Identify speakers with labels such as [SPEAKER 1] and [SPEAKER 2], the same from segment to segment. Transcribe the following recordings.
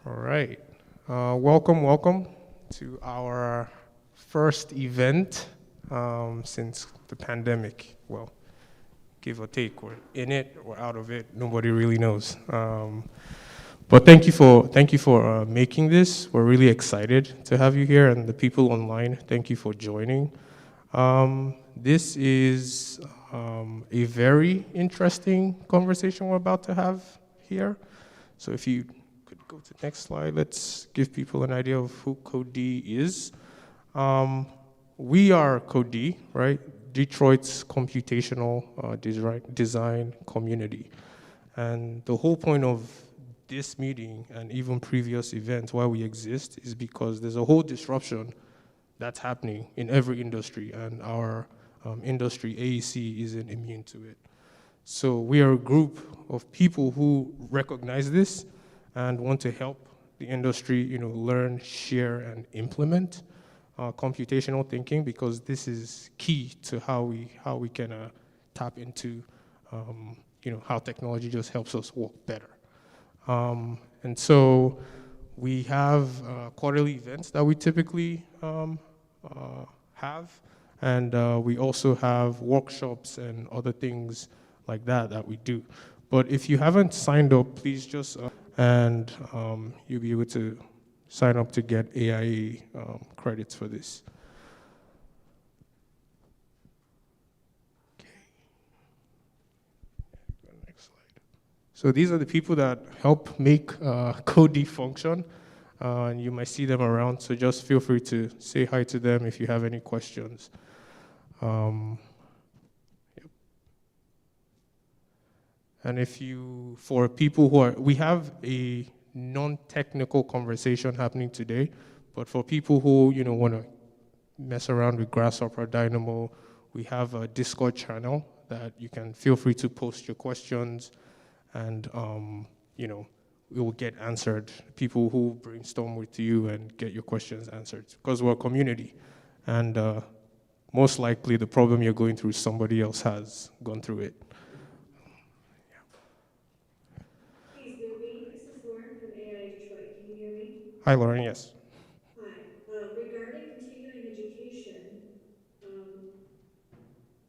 [SPEAKER 1] All right. Welcome to our first event since the pandemic. Well, give or take, we're in it or out of it. Nobody really knows. But thank you for making this. We're really excited to have you here, and the people online. Thank you for joining. This is a very interesting conversation we're about to have here. So if you could go to the next slide, let's give people an idea of who Code D is. We are Code D, right? Detroit's computational design community. And the whole point of this meeting and even previous events, why we exist, is because there's a whole disruption that's happening in every industry, and our industry, AEC, isn't immune to it. So we are a group of people who recognize this and want to help the industry, learn, share, and implement computational thinking, because this is key to how we can tap into, how technology just helps us work better. And so we have quarterly events that we typically have, and we also have workshops and other things like that we do. But if you haven't signed up, please just, and you'll be able to sign up to get AIA credits for this. Okay. Next slide. So these are the people that help make Code D function, and you might see them around, so just feel free to say hi to them if you have any questions. And for people we have a non-technical conversation happening today, but for people who, want to mess around with Grasshopper Dynamo, we have a Discord channel that you can feel free to post your questions, and, it will get answered. People who brainstorm with you and get your questions answered, because we're a community, and most likely the problem you're going through, somebody else has gone through it. Hi, Lauren, yes.
[SPEAKER 2] Hi. Regarding continuing education,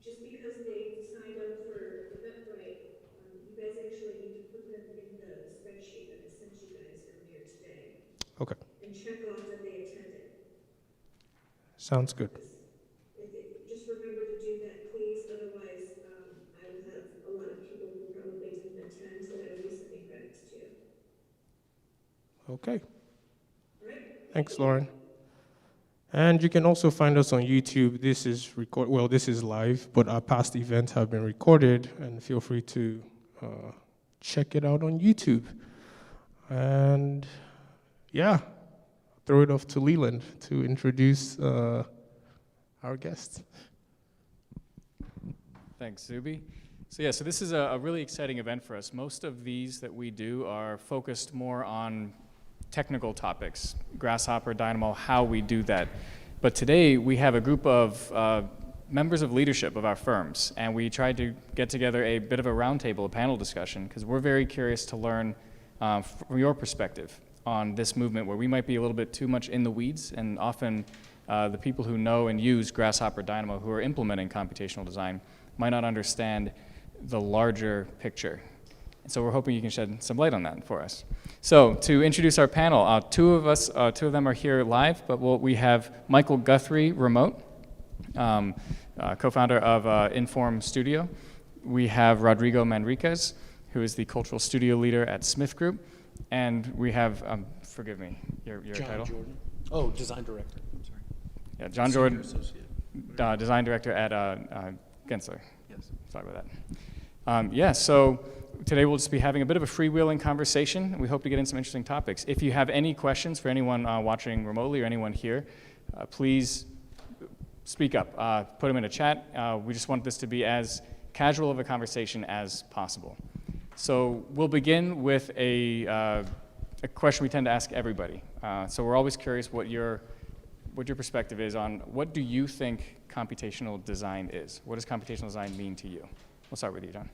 [SPEAKER 2] just because they signed up for Eventbrite, you guys actually need to put them in the spreadsheet that I sent you guys earlier today.
[SPEAKER 1] Okay.
[SPEAKER 2] And check off that they attended.
[SPEAKER 1] Sounds good.
[SPEAKER 2] Just remember to do that, please. Otherwise, I will have a lot of people who probably didn't attend that I will be sending credits to.
[SPEAKER 1] Okay.
[SPEAKER 2] All right.
[SPEAKER 1] Thanks, Lauren. And you can also find us on YouTube. This is live, but our past events have been recorded, and feel free to check it out on YouTube. And throw it off to Leland to introduce our guests.
[SPEAKER 3] Thanks, Zuby. So this is a really exciting event for us. Most of these that we do are focused more on technical topics, Grasshopper, Dynamo, how we do that. But today we have a group of members of leadership of our firms, and we tried to get together a bit of a roundtable, a panel discussion, because we're very curious to learn from your perspective on this movement, where we might be a little bit too much in the weeds, and often the people who know and use Grasshopper, Dynamo, who are implementing computational design, might not understand the larger picture. And so we're hoping you can shed some light on that for us. So to introduce our panel, two of them are here live, but we have Michael Guthrie remote, co-founder of Inform Studio. We have Rodrigo Manriquez, who is the cultural studio leader at Smithgroup. And we have, forgive me, your
[SPEAKER 4] John
[SPEAKER 3] title?
[SPEAKER 4] Jourden. Oh, design director, I'm sorry.
[SPEAKER 3] Yeah, John Jourden, design director at Gensler.
[SPEAKER 4] Yes.
[SPEAKER 3] Sorry about that. So today we'll just be having a bit of a freewheeling conversation. We hope to get into some interesting topics. If you have any questions for anyone watching remotely or anyone here, please speak up. Put them in a chat. We just want this to be as casual of a conversation as possible. So we'll begin with a question we tend to ask everybody. So we're always curious what your perspective is on what do you think computational design is? What does computational design mean to you? We'll start with you, John.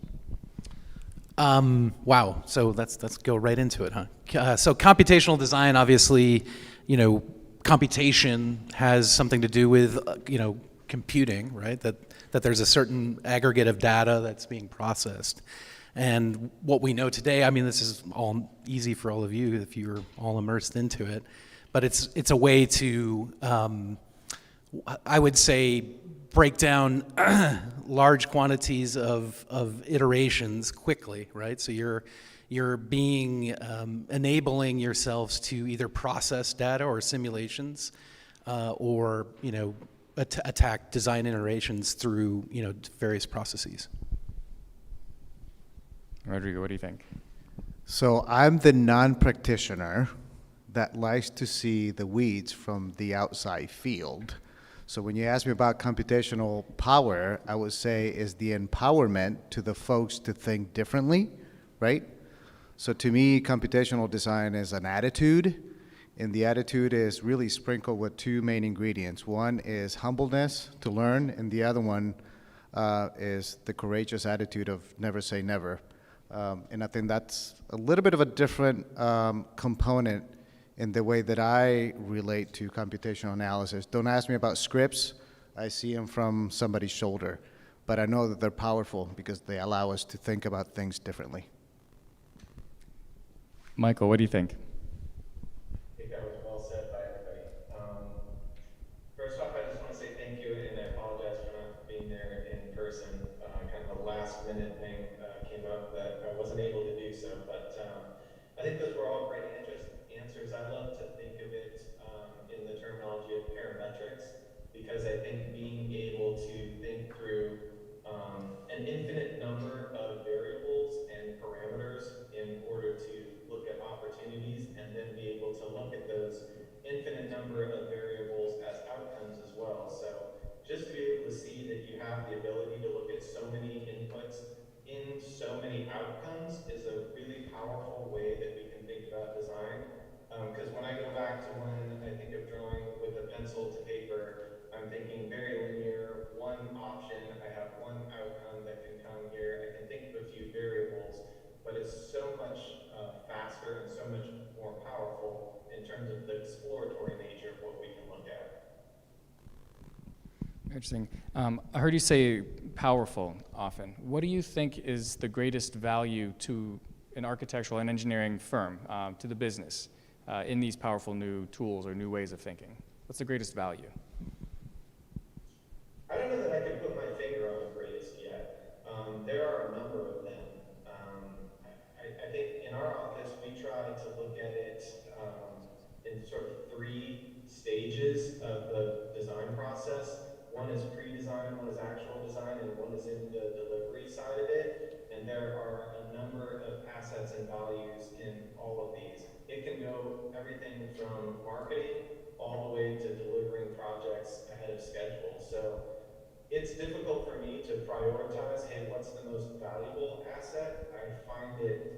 [SPEAKER 4] Wow. So let's go right into it, huh? So computational design, obviously, computation has something to do with, computing, right? That there's a certain aggregate of data that's being processed. And what we know today, I mean, this is all easy for all of you if you're all immersed into it, but it's a way to, I would say, break down large quantities of iterations quickly, right? So you're being enabling yourselves to either process data or simulations, or attack design iterations through various processes.
[SPEAKER 3] Rodrigo, what do you think?
[SPEAKER 5] So I'm the non-practitioner that likes to see the weeds from the outside field. So when you ask me about computational power, I would say is the empowerment to the folks to think differently, right? So to me, computational design is an attitude, and the attitude is really sprinkled with two main ingredients. One is humbleness to learn, and the other one is the courageous attitude of never say never. And I think that's a little bit of a different component in the way that I relate to computational analysis. Don't ask me about scripts. I see them from somebody's shoulder. But I know that they're powerful because they allow us to think about things differently.
[SPEAKER 3] Michael, what do you think?
[SPEAKER 6] I think that was well said by everybody. First off, I just want to say thank you, and I apologize for not being there in person. Kind of a last minute thing came up that I wasn't able to do so, but I think those were all great answers. I love to think of it in the terminology of parametrics, because I think being able to think through an infinite number of variables and parameters in order to look at opportunities, and then be able to look at those infinite number of variables as outcomes as well. So just to be able to see that you have the ability to look at so many inputs in so many outcomes is a really powerful way that we can think about design. Because when I go back to when I think of drawing with a pencil to paper, I'm thinking very linear, one option, I have one outcome that can come here, I can think of a few variables, but it's so much faster and so much more powerful in terms of the exploratory nature of what we can look at.
[SPEAKER 3] Interesting. I heard you say powerful often. What do you think is the greatest value to an architectural and engineering firm, to the business, in these powerful new tools or new ways of thinking? What's the greatest value?
[SPEAKER 6] I don't know that I could put my finger on the greatest yet. There are a number of them. I think in our office, we try to look at it in sort of three stages of the design process. One is pre-design, one is actual design, and one is in the delivery side of it. And there are a number of assets and values in all of these. It can go everything from marketing all the way to delivering projects ahead of schedule. So it's difficult for me to prioritize, hey, what's the most valuable asset? I find it,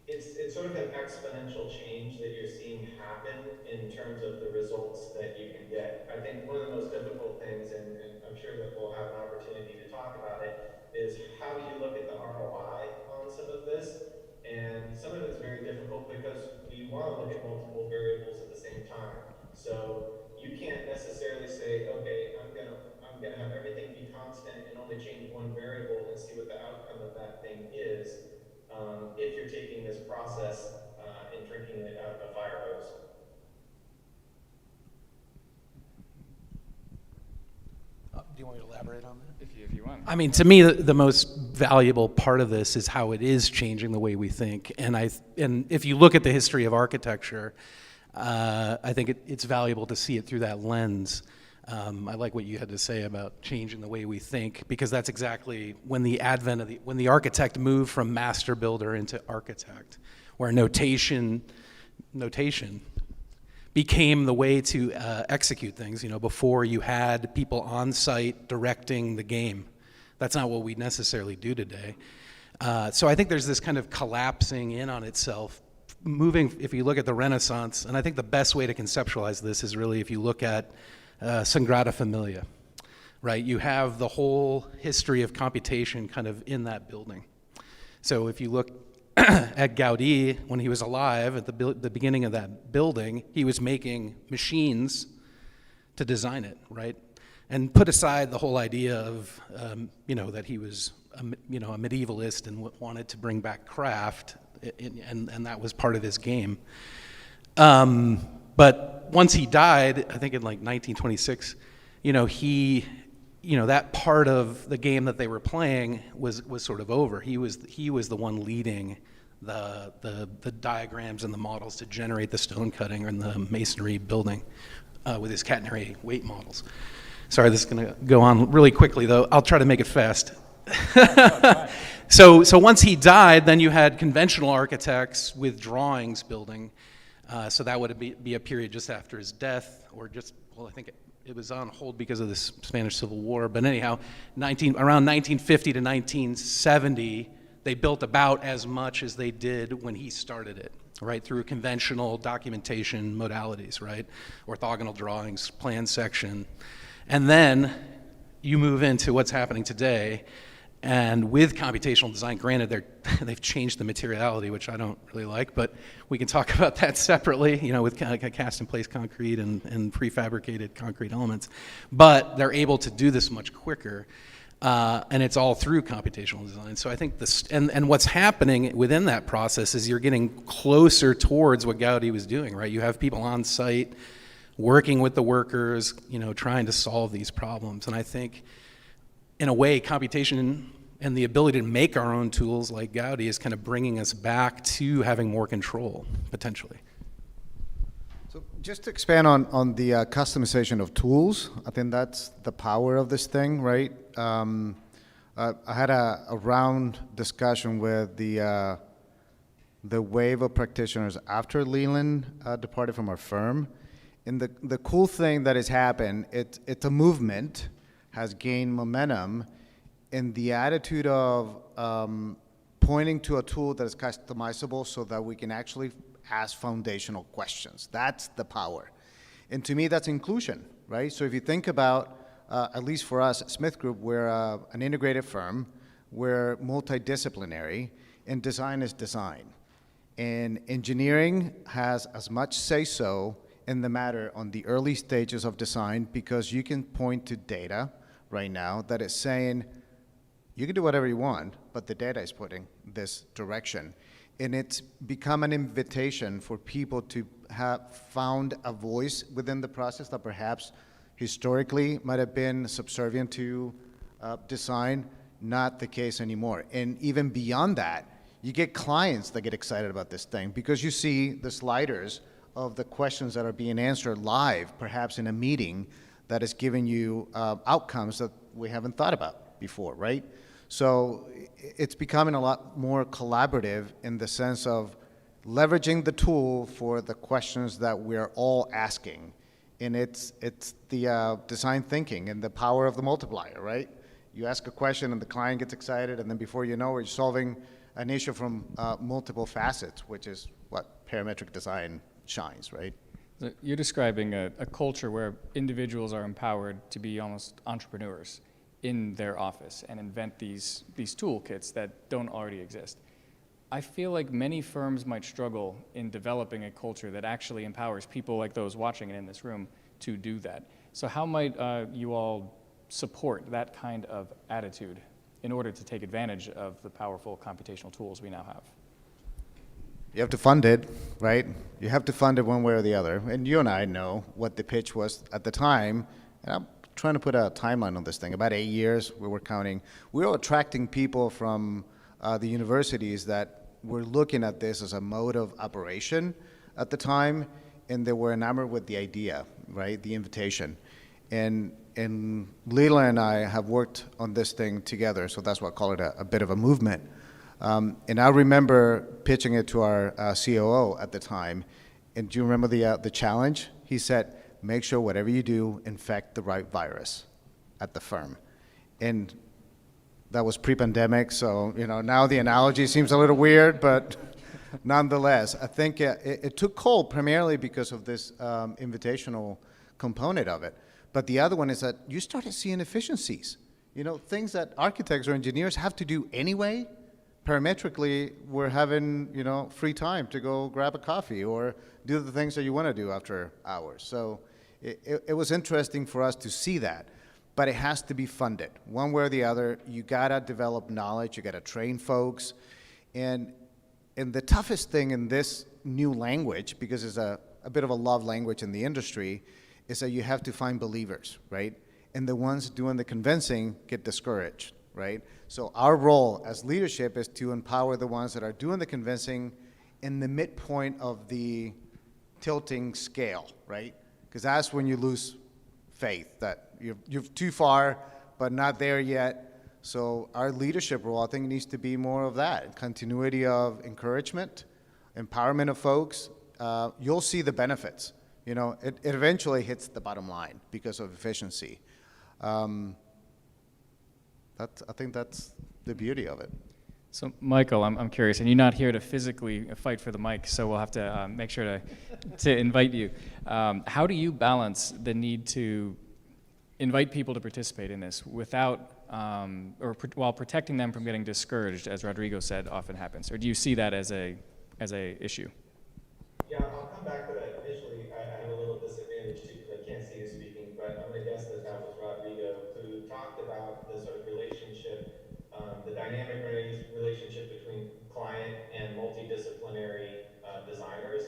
[SPEAKER 6] it's sort of an exponential change that you're seeing happen in terms of the results that you can get. I think one of the most difficult things, and I'm sure that we'll have an opportunity to talk about it, is how do you look at the ROI on some of this? And some of it is very difficult because we want to look at multiple variables at the same time. So you can't necessarily say, okay, I'm gonna have everything be constant and only change one variable and see what the outcome of that thing is, if you're taking this process and drinking it out of a fire hose.
[SPEAKER 4] Do you want me to elaborate on that?
[SPEAKER 3] If you want.
[SPEAKER 4] I mean, to me, the most valuable part of this is how it is changing the way we think. And if you look at the history of architecture, I think it's valuable to see it through that lens. I like what you had to say about changing the way we think, because that's exactly when the advent of when the architect moved from master builder into architect, where notation became the way to execute things. Before you had people on site directing the game. That's not what we necessarily do today. So I think there's this kind of collapsing in on itself, moving, if you look at the Renaissance, and I think the best way to conceptualize this is really if you look at Sagrada Familia, right? You have the whole history of computation kind of in that building. So if you look at Gaudí, when he was alive at the beginning of that building, he was making machines to design it, right? And put aside the whole idea of, that he was, a medievalist and wanted to bring back craft, and that was part of his game. But once he died, I think in like 1926, that part of the game that they were playing was sort of over. He was the one leading the diagrams and the models to generate the stone cutting and the masonry building with his catenary weight models. Sorry, this is going to go on really quickly, though. I'll try to make it fast. So once he died, then you had conventional architects with drawings building. So that would be a period just after his death, or I think it was on hold because of the Spanish Civil War. But anyhow, around 1950 to 1970, they built about as much as they did when he started it, right, through conventional documentation modalities, right, orthogonal drawings, plan section. And then you move into what's happening today, and with computational design, granted, they've changed the materiality, which I don't really like, but we can talk about that separately, with cast-in-place concrete and prefabricated concrete elements. But they're able to do this much quicker, and it's all through computational design. So I think and what's happening within that process is you're getting closer towards what Gaudí was doing, right? You have people on site working with the workers, trying to solve these problems. And I think, in a way, computation and the ability to make our own tools like Gaudí is kind of bringing us back to having more control, potentially.
[SPEAKER 5] So just to expand on the customization of tools, I think that's the power of this thing, right? I had a round discussion with the wave of practitioners after Leland departed from our firm. And the cool thing that has happened, it's a movement, has gained momentum in the attitude of pointing to a tool that is customizable so that we can actually ask foundational questions. That's the power. And to me, that's inclusion, right? So if you think about, at least for us at Smithgroup, we're an integrated firm, we're multidisciplinary, and design is design. And engineering has as much say-so in the matter on the early stages of design, because you can point to data right now that is saying you can do whatever you want, but the data is putting this direction. And it's become an invitation for people to have found a voice within the process that perhaps historically might have been subservient to design, not the case anymore. And even beyond that, you get clients that get excited about this thing because you see the sliders of the questions that are being answered live, perhaps in a meeting that is giving you outcomes that we haven't thought about before, right? So it's becoming a lot more collaborative in the sense of leveraging the tool for the questions that we're all asking. And it's the design thinking and the power of the multiplier, right? You ask a question and the client gets excited, and then before you know it, you're solving an issue from multiple facets, which is what parametric design shines, right?
[SPEAKER 3] So you're describing a culture where individuals are empowered to be almost entrepreneurs in their office and invent these toolkits that don't already exist. I feel like many firms might struggle in developing a culture that actually empowers people like those watching it in this room to do that. So how might you all support that kind of attitude in order to take advantage of the powerful computational tools we now have?
[SPEAKER 5] You have to fund it, right? You have to fund it one way or the other. And you and I know what the pitch was at the time. And I'm trying to put a timeline on this thing. About 8 years, we were counting. We were attracting people from the universities that were looking at this as a mode of operation at the time, and they were enamored with the idea, right? The invitation. And Leila and I have worked on this thing together, so that's why I call it a bit of a movement. And I remember pitching it to our COO at the time. And do you remember the challenge? He said, make sure whatever you do, infect the right virus at the firm. And that was pre-pandemic, so now the analogy seems a little weird, but nonetheless, I think it took hold primarily because of this invitational component of it. But the other one is that you started seeing efficiencies. Things that architects or engineers have to do anyway, parametrically, we're having, free time to go grab a coffee or do the things that you want to do after hours. So it was interesting for us to see that. But it has to be funded one way or the other. You gotta develop knowledge, you gotta train folks. And the toughest thing in this new language, because it's a bit of a love language in the industry, is that you have to find believers, right? And the ones doing the convincing get discouraged, right? So our role as leadership is to empower the ones that are doing the convincing in the midpoint of the tilting scale, right? Because that's when you lose faith, that you're too far, but not there yet. So our leadership role, I think, needs to be more of that, continuity of encouragement, empowerment of folks. You'll see the benefits. It eventually hits the bottom line because of efficiency. I think that's the beauty of it.
[SPEAKER 3] So, Michael, I'm curious, and you're not here to physically fight for the mic, so we'll have to make sure to invite you. How do you balance the need to invite people to participate in this without, while protecting them from getting discouraged, as Rodrigo said often happens? Or do you see that as a issue?
[SPEAKER 6] Yeah, I'll come back to that. Initially, I have a little disadvantage too because I can't see you speaking, but I'm going to guess that was Rodrigo who talked about the sort of relationship, the dynamic relationship between client and multidisciplinary designers.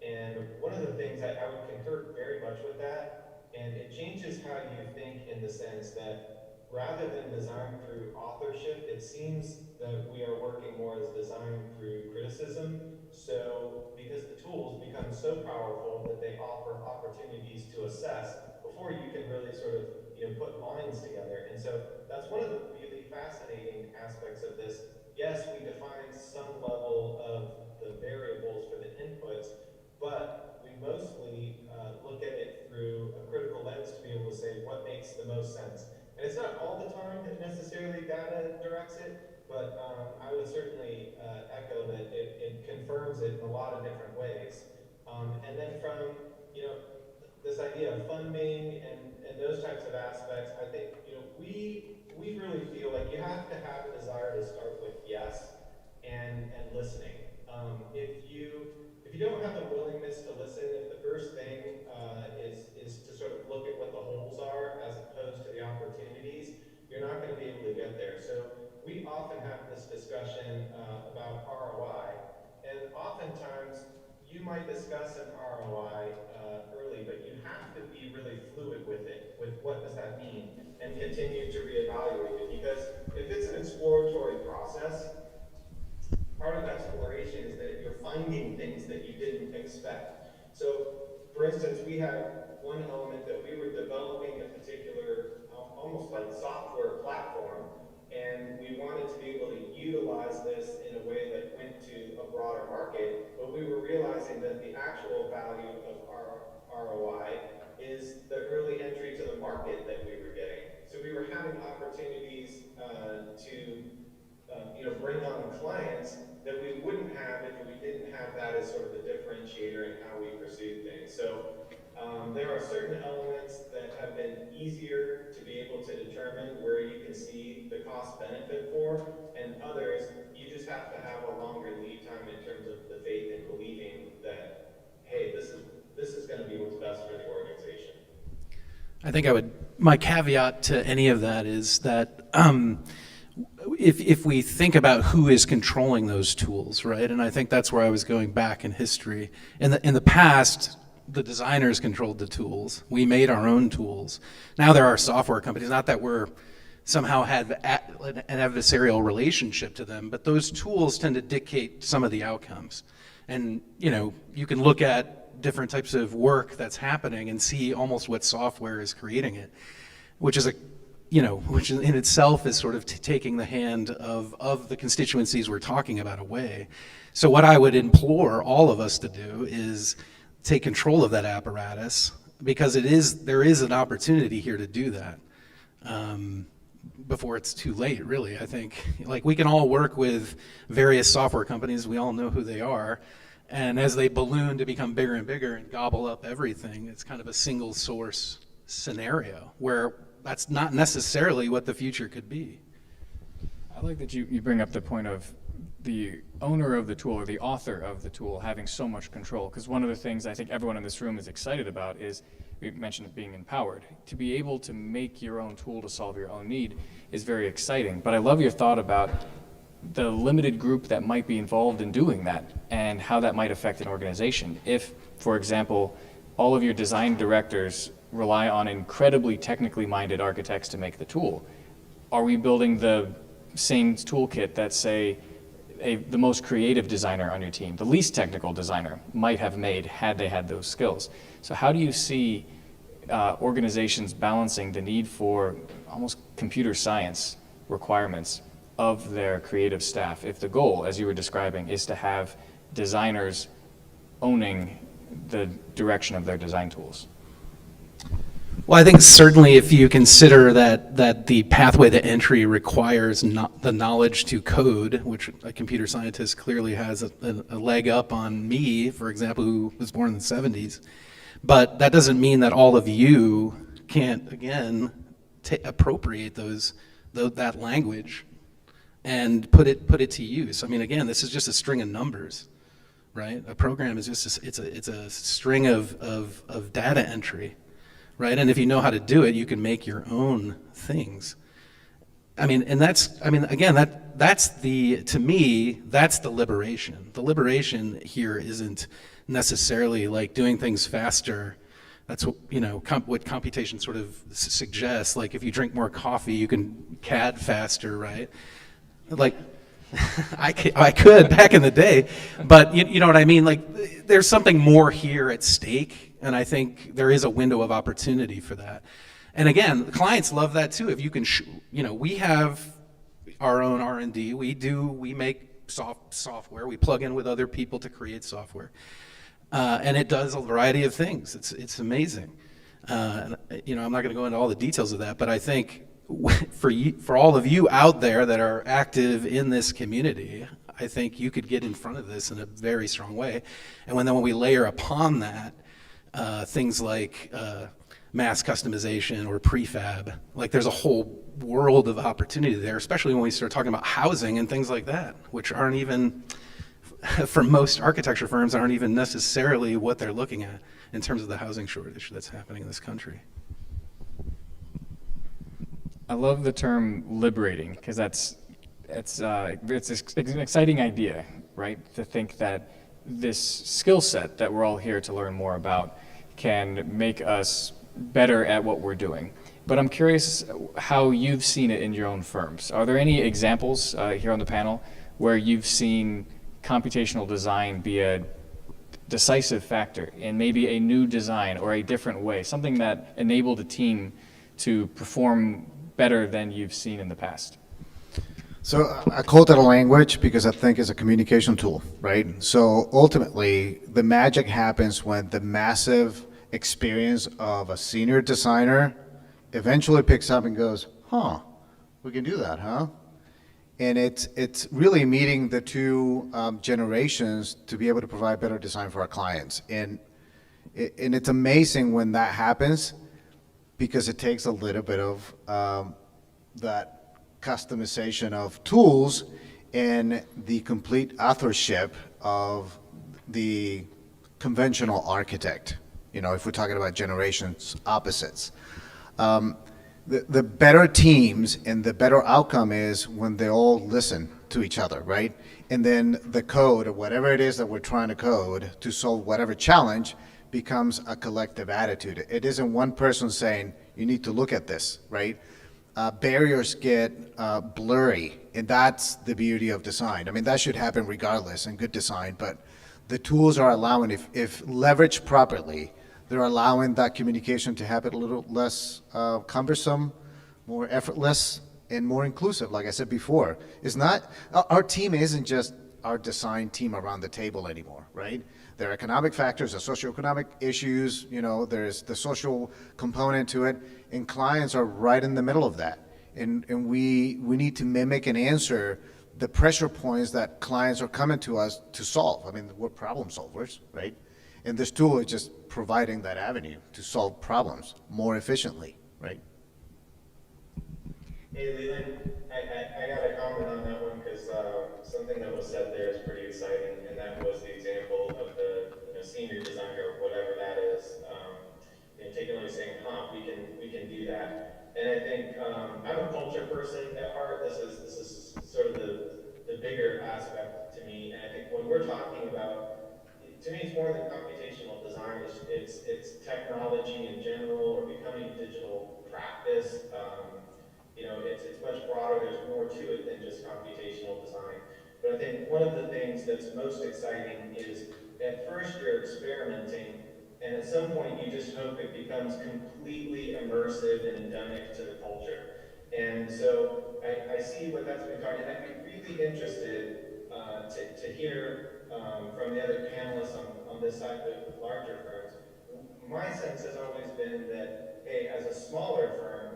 [SPEAKER 6] And one of the things I would concur very much with that, and it changes how you think in the sense that rather than design through authorship, it seems that we are working more as design through criticism. So because the tools become so powerful that they offer opportunities to assess before you can really sort of put lines together. And so that's one of the really fascinating aspects of this. Yes, we define some level of the variables for the inputs, but we mostly look at it through a critical lens to be able to say what makes the most sense. And it's not all the time that necessarily data directs it, but I would certainly echo that it confirms it in a lot of different ways. And then from this idea of funding and those types of aspects, I think we really feel like you have to have a desire to start with yes and listening. If you don't have the willingness to listen, if the first thing is to sort of look at what the holes are as opposed to the opportunities, you're not going to be able to get there. So we often have this discussion about ROI, and oftentimes you might discuss an ROI early, but you have to be really fluid with it, with what does that mean, and continue to reevaluate it. Because if it's an exploratory process, part of exploration is that you're finding things that you didn't expect. So, for instance, we had one element that we were developing a particular, almost like software platform, and we wanted to be able to utilize this in a way that went to a broader market, but we were realizing that the actual value of our ROI is the early entry to the market that we were getting. So we were having opportunities to bring on clients that we wouldn't have if we didn't have that as sort of a differentiator in how we pursued things. So there are certain elements that have been easier to be able to determine where you can see the cost benefit for, and others you just have to have a longer lead time in terms of the faith and believing that, hey, this is going to be what's best for the organization.
[SPEAKER 4] I think my caveat to any of that is that if we think about who is controlling those tools, right? And I think that's where I was going back in history. In the past, the designers controlled the tools. We made our own tools. Now there are software companies, not that we're somehow had an adversarial relationship to them, but those tools tend to dictate some of the outcomes. And you can look at different types of work that's happening and see almost what software is creating it, which in itself is sort of taking the hand of the constituencies we're talking about away. So what I would implore all of us to do is take control of that apparatus, because there is an opportunity here to do that before it's too late, really. I think we can all work with various software companies. We all know who they are. And as they balloon to become bigger and bigger and gobble up everything, it's kind of a single source scenario where that's not necessarily what the future could be.
[SPEAKER 3] I like that you bring up the point of the owner of the tool or the author of the tool having so much control, because one of the things I think everyone in this room is excited about is, we mentioned being empowered. To be able to make your own tool to solve your own need is very exciting. But I love your thought about the limited group that might be involved in doing that and how that might affect an organization. If, for example, all of your design directors rely on incredibly technically minded architects to make the tool, are we building the same toolkit that, say, the most creative designer on your team, the least technical designer, might have made had they had those skills? So how do you see organizations balancing the need for almost computer science requirements of their creative staff if the goal, as you were describing, is to have designers owning the direction of their design tools?
[SPEAKER 4] Well, I think certainly if you consider that the pathway to entry requires the knowledge to code, which a computer scientist clearly has a leg up on me, for example, who was born in the 70s. But that doesn't mean that all of you can't, again, appropriate that language and put it to use. I mean, again, this is just a string of numbers, right? A program is just it's a string of data entry. Right, and if you know how to do it, you can make your own things. I mean, and again, that's to me, that's the liberation. The liberation here isn't necessarily like doing things faster. That's what, what computation sort of suggests. Like if you drink more coffee, you can CAD faster, right? Like, I could back in the day, but you know what I mean? Like there's something more here at stake. And I think there is a window of opportunity for that. And again, the clients love that too. If you can, we have our own R&D. We make software. We plug in with other people to create software. And it does a variety of things. It's amazing. I'm not going to go into all the details of that, but I think for all of you out there that are active in this community, I think you could get in front of this in a very strong way. And when we layer upon that, things like mass customization or prefab, like there's a whole world of opportunity there, especially when we start talking about housing and things like that, which aren't even, for most architecture firms, aren't even necessarily what they're looking at in terms of the housing shortage that's happening in this country.
[SPEAKER 3] I love the term liberating, because it's an exciting idea, right? To think that this skill set that we're all here to learn more about can make us better at what we're doing. But I'm curious how you've seen it in your own firms. Are there any examples here on the panel where you've seen computational design be a decisive factor in maybe a new design or a different way, something that enabled a team to perform better than you've seen in the past?
[SPEAKER 5] So I call that a language because I think it's a communication tool, right? So ultimately, the magic happens when the massive experience of a senior designer eventually picks up and goes, we can do that, huh? And it's really meeting the two generations to be able to provide better design for our clients. And it's amazing when that happens, because it takes a little bit of that customization of tools and the complete authorship of the conventional architect. If we're talking about generations opposites. The better teams and the better outcome is when they all listen to each other, right? And then the code, or whatever it is that we're trying to code to solve whatever challenge, becomes a collective attitude. It isn't one person saying, you need to look at this, right? Barriers get blurry, and that's the beauty of design. I mean, that should happen regardless in good design, but the tools are allowing, if leveraged properly, they're allowing that communication to happen a little less cumbersome, more effortless, and more inclusive. Like I said before, our team isn't just our design team around the table anymore, right? There are economic factors, there are socioeconomic issues, there's the social component to it, and clients are right in the middle of that. And we need to mimic and answer the pressure points that clients are coming to us to solve. I mean, we're problem solvers, right? And this tool is just providing that avenue to solve problems more efficiently, right?
[SPEAKER 6] Hey, Leland, I got a comment on that one because something that was said there is pretty exciting, and that was the example of the senior designer, whatever that is, taking a look and saying, we can do that. And I think I'm a culture person at heart. This is sort of the bigger aspect to me, and I think when we're talking about, to me, it's more than computational design. It's technology in general, or becoming digital practice. It's much broader. There's more to it than just computational design. But I think one of the things that's most exciting is at first you're experimenting, and at some point you just hope it becomes completely immersive and endemic to the culture. And so I see what that's been talking, and I'd be really interested to hear from the other panelists on this side with larger firms. My sense has always been that, hey, as a smaller firm,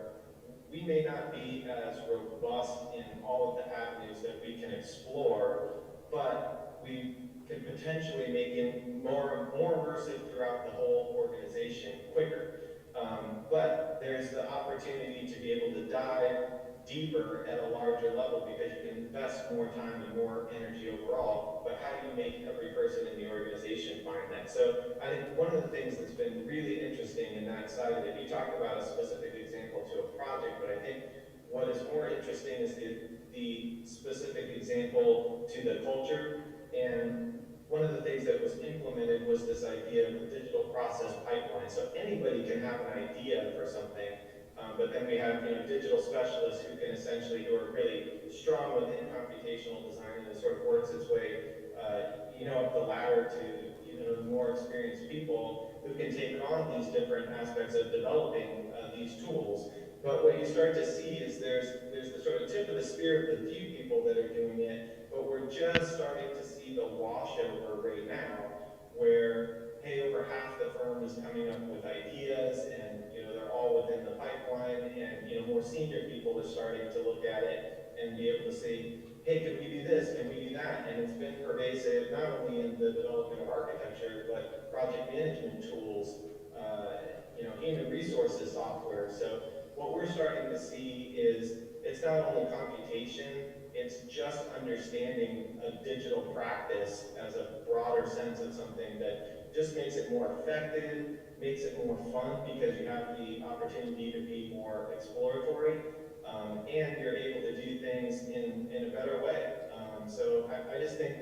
[SPEAKER 6] we may not be as robust in all of the avenues that we can explore, but we can potentially make it more immersive throughout the whole organization quicker. But there's the opportunity to be able to dive deeper at a larger level because you can invest more time and more energy overall. But how do you make every person in the organization find that? So I think one of the things that's been really interesting in that side of it, you talked about a specific example to a project, but I think what is more interesting is the specific example to the culture. And one of the things that was implemented was this idea of the digital process pipeline. So anybody can have an idea for something, but then we have digital specialists who are really strong within computational design, and it sort of works its way up the ladder to the more experienced people who can take on these different aspects of developing these tools. But what you start to see is there's the sort of tip of the spear of the few people that are doing it, but we're just starting to see the washover right now where, hey, over half the firm is coming up with ideas, and they're all within the pipeline, and more senior people are starting to look at it and be able to say, hey, can we do this? Can we do that? And it's been pervasive not only in the development of architecture, but project management tools, human resources software. So what we're starting to see is it's not only computation, it's just understanding a digital practice as a broader sense of something that just makes it more effective, makes it more fun because you have the opportunity to be more exploratory, and you're able to do things in a better way. So I just think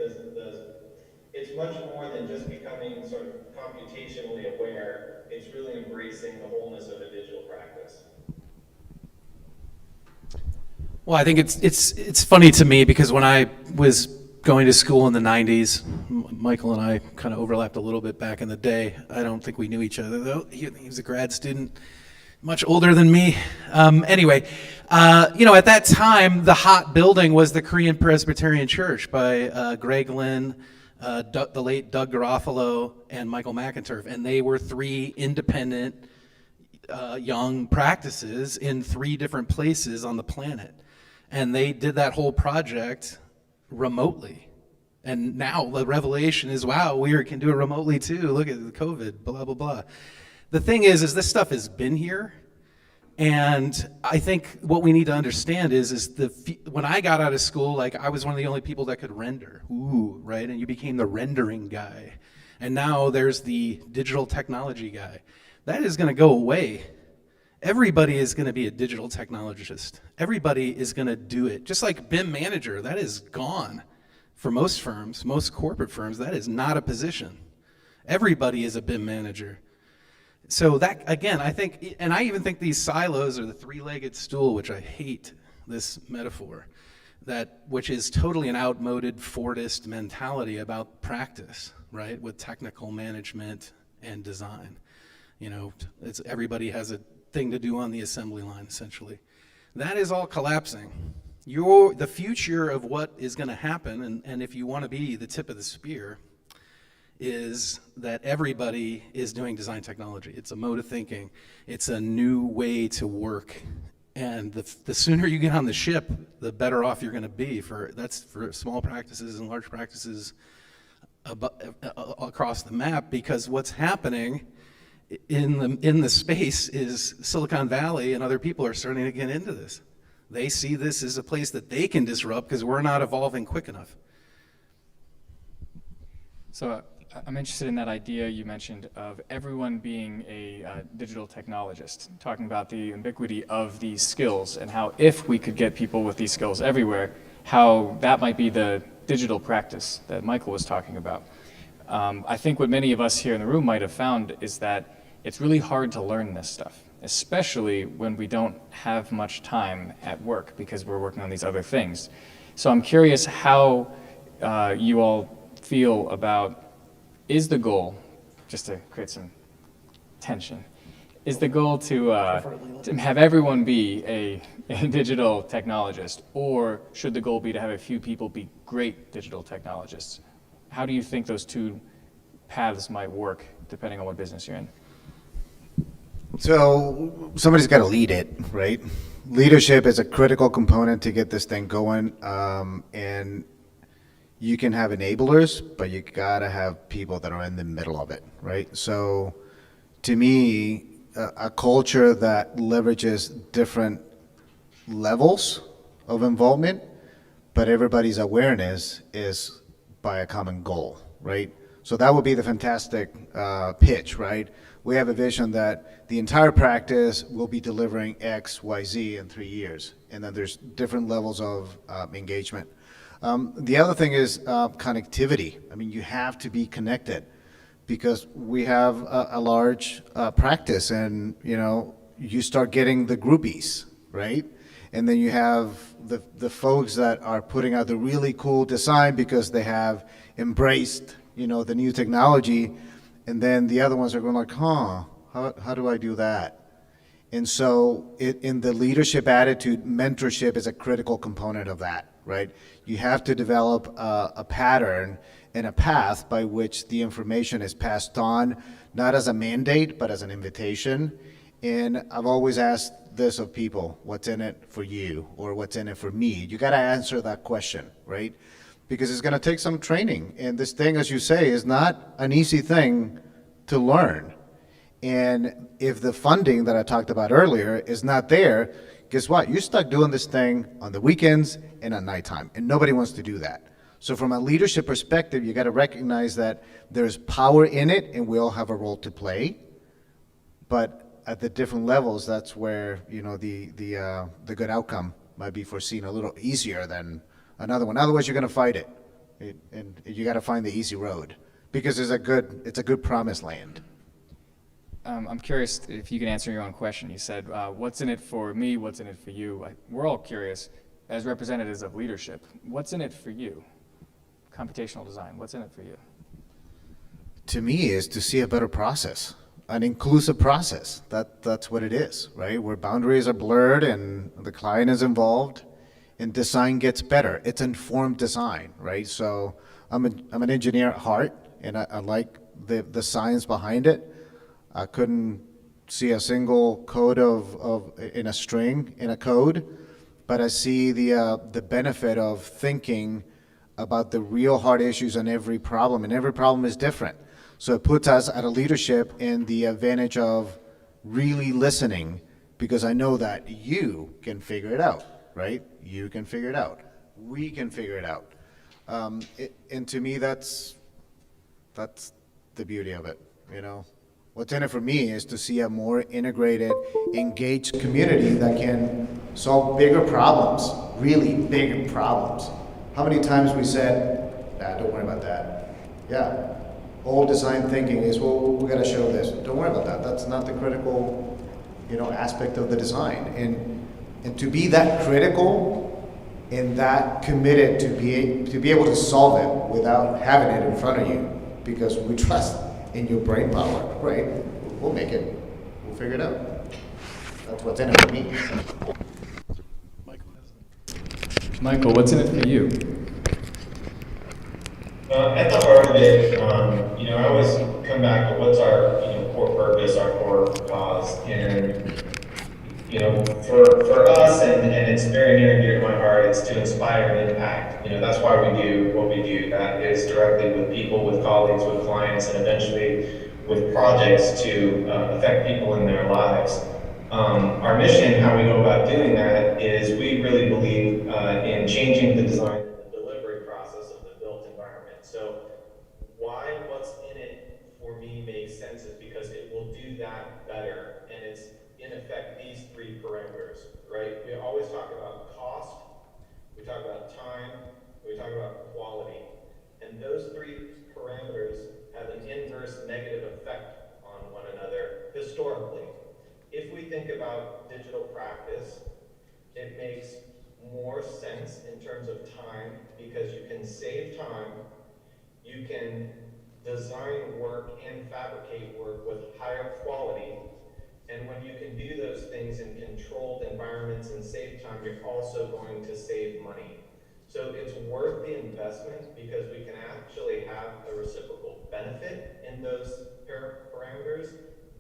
[SPEAKER 6] it's much more than just becoming sort of computationally aware. It's really embracing the wholeness of a digital practice.
[SPEAKER 4] Well, I think it's funny to me because when I was going to school in the 90s, Michael and I kind of overlapped a little bit back in the day. I don't think we knew each other, though. He was a grad student, much older than me. Anyway, at that time, the hot building was the Korean Presbyterian Church by Greg Lynn, the late Doug Garofalo, and Michael McInturf. And they were three independent young practices in three different places on the planet. And they did that whole project remotely. And now the revelation is, wow, we can do it remotely too. Look at the COVID, blah, blah, blah. The thing is this stuff has been here. And I think what we need to understand is when I got out of school, I was one of the only people that could render. Ooh, right? And you became the rendering guy. And now there's the digital technology guy. That is going to go away. Everybody is going to be a digital technologist. Everybody is going to do it. Just like BIM manager, that is gone. For most firms, most corporate firms, that is not a position. Everybody is a BIM manager. So that, again, I think, and I even think these silos are the three-legged stool, which I hate this metaphor, which is totally an outmoded Fordist mentality about practice, right, with technical management and design. Everybody has a thing to do on the assembly line, essentially. That is all collapsing. The future of what is going to happen, and if you want to be the tip of the spear, is that everybody is doing design technology. It's a mode of thinking. It's a new way to work. And the sooner you get on the ship, the better off you're going to be. That's for small practices and large practices across the map, because what's happening in the space is Silicon Valley and other people are starting to get into this. They see this as a place that they can disrupt because we're not evolving quick enough.
[SPEAKER 3] So I'm interested in that idea you mentioned of everyone being a digital technologist, talking about the ubiquity of these skills and how if we could get people with these skills everywhere, how that might be the digital practice that Michael was talking about. I think what many of us here in the room might have found is that it's really hard to learn this stuff, especially when we don't have much time at work because we're working on these other things. So I'm curious how you all feel about, is the goal, just to create some tension, is the goal to have everyone be a digital technologist, or should the goal be to have a few people be great digital technologists? How do you think those two paths might work depending on what business you're in?
[SPEAKER 5] So somebody's got to lead it, right? Leadership is a critical component to get this thing going. And you can have enablers, but you got to have people that are in the middle of it, right? So to me, a culture that leverages different levels of involvement, but everybody's awareness is by a common goal, right? So that would be the fantastic pitch, right? We have a vision that the entire practice will be delivering X, Y, Z in 3 years. And then there's different levels of engagement. The other thing is connectivity. I mean, you have to be connected because we have a large practice, and you start getting the groupies, right? And then you have the folks that are putting out the really cool design because they have embraced the new technology, and then the other ones are going like, how do I do that? And so in the leadership attitude, mentorship is a critical component of that, right? You have to develop a pattern and a path by which the information is passed on, not as a mandate, but as an invitation. And I've always asked this of people, what's in it for you, or what's in it for me? You got to answer that question, right? Because it's going to take some training. And this thing, as you say, is not an easy thing to learn. And if the funding that I talked about earlier is not there, guess what? You're stuck doing this thing on the weekends and at nighttime, and nobody wants to do that. So from a leadership perspective, you got to recognize that there's power in it, and we all have a role to play. But at the different levels, that's where the good outcome might be foreseen a little easier than another one. Otherwise, you're going to fight it, and you got to find the easy road because it's a good promised land.
[SPEAKER 3] I'm curious if you can answer your own question. You said, what's in it for me? What's in it for you? We're all curious as representatives of leadership. What's in it for you? Computational design, what's in it for you?
[SPEAKER 5] To me, is to see a better process, an inclusive process. That's what it is, right? Where boundaries are blurred and the client is involved and design gets better. It's informed design, right? So I'm an engineer at heart, and I like the science behind it. I couldn't see a single code in a string in a code, but I see the benefit of thinking about the real hard issues on every problem, and every problem is different. So it puts us at a leadership in the advantage of really listening, because I know that you can figure it out, right? You can figure it out. We can figure it out. And to me, that's the beauty of it, What's in it for me is to see a more integrated, engaged community that can solve bigger problems, really big problems. How many times we said, don't worry about that. Yeah, old design thinking is, well, we got to show this. Don't worry about that. That's not the critical, aspect of the design. And to be that critical and that committed to be able to solve it without having it in front of you, because we trust in your brain power, right? We'll make it. We'll figure it out. That's what's in it for me.
[SPEAKER 3] Michael, what's in it for you?
[SPEAKER 6] At the heart of it, I always come back to what's our, core purpose, our core cause, and for us, and it's very near and dear to my heart, it's to inspire and impact. That's why we do what we do. That is directly with people, with colleagues, with clients, and eventually with projects to affect people in their lives. Our mission, how we go about doing that, is we really believe in changing the design and the delivery process of the built environment. So why what's in it for me makes sense is because it will do that better, and it's in effect these three parameters, right? We always talk about cost, we talk about time, we talk about quality, and those three parameters have an inverse negative effect on one another historically. If we think about digital practice, it makes more sense in terms of time because you can save time, you can design work and fabricate work with higher quality, and when you can do those things in controlled environments and save time, you're also going to save money. So it's worth the investment because we can actually have a reciprocal benefit in those parameters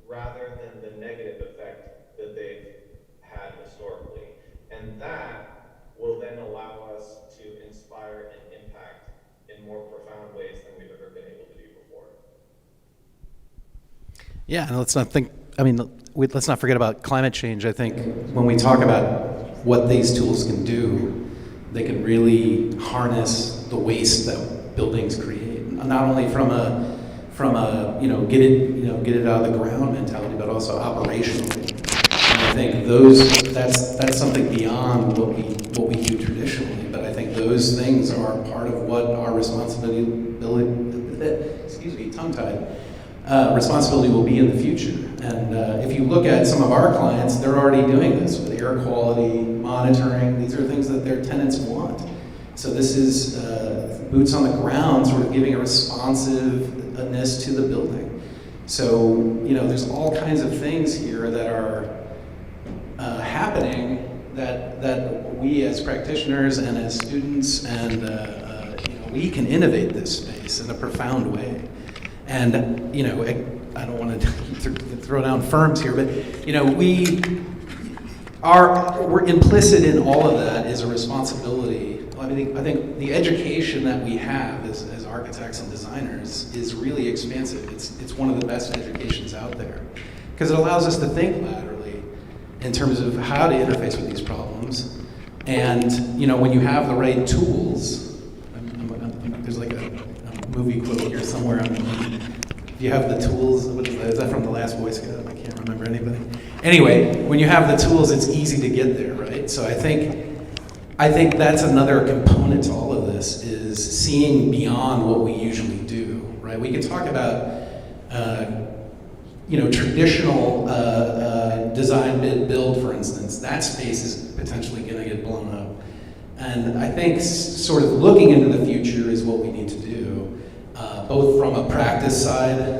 [SPEAKER 6] rather than the negative effect that they've had historically. And that will then allow us to inspire and impact in more profound ways than we've ever been able to do before.
[SPEAKER 4] Yeah, and let's not forget about climate change. I think when we talk about what these tools can do, they can really harness the waste that buildings create, not only from a get it out of the ground mentality, but also operationally. And I think that's something beyond what we do traditionally. But I think those things are part of what our responsibility will be in the future. And if you look at some of our clients, they're already doing this with air quality monitoring. These are things that their tenants want. So this is boots on the ground, sort of giving a responsiveness to the building. So there's all kinds of things here that are happening that we as practitioners and as students and we can innovate this space in a profound way. And I don't want to throw down firms here, but we're implicit in all of that is a responsibility. I think the education that we have as architects and designers is really expansive. It's one of the best educations out there because it allows us to think laterally in terms of how to interface with these problems. And when you have the right tools, there's like a movie quote here somewhere. If you have the tools, is that from The Last Boy Scout? I can't remember anybody. Anyway, when you have the tools, it's easy to get there, right? So I think that's another component to all of this is seeing beyond what we usually do, right? We can talk about traditional design build, for instance. That space is potentially going to get blown up. And I think sort of looking into the future is what we need to do, both from a practice side,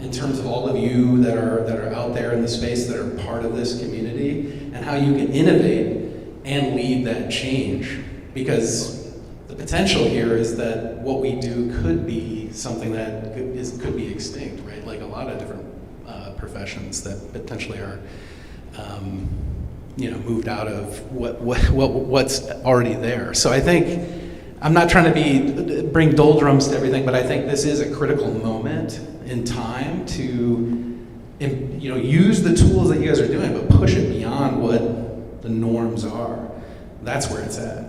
[SPEAKER 4] in terms of all of you that are out there in the space that are part of this community, and how you can innovate and lead that change. Because the potential here is that what we do could be something that could be extinct, right? Like a lot of different professions that potentially are moved out of what's already there. So I think, I'm not trying to bring doldrums to everything, but I think this is a critical moment in time to use the tools that you guys are doing, but push it beyond what the norms are. That's where it's at.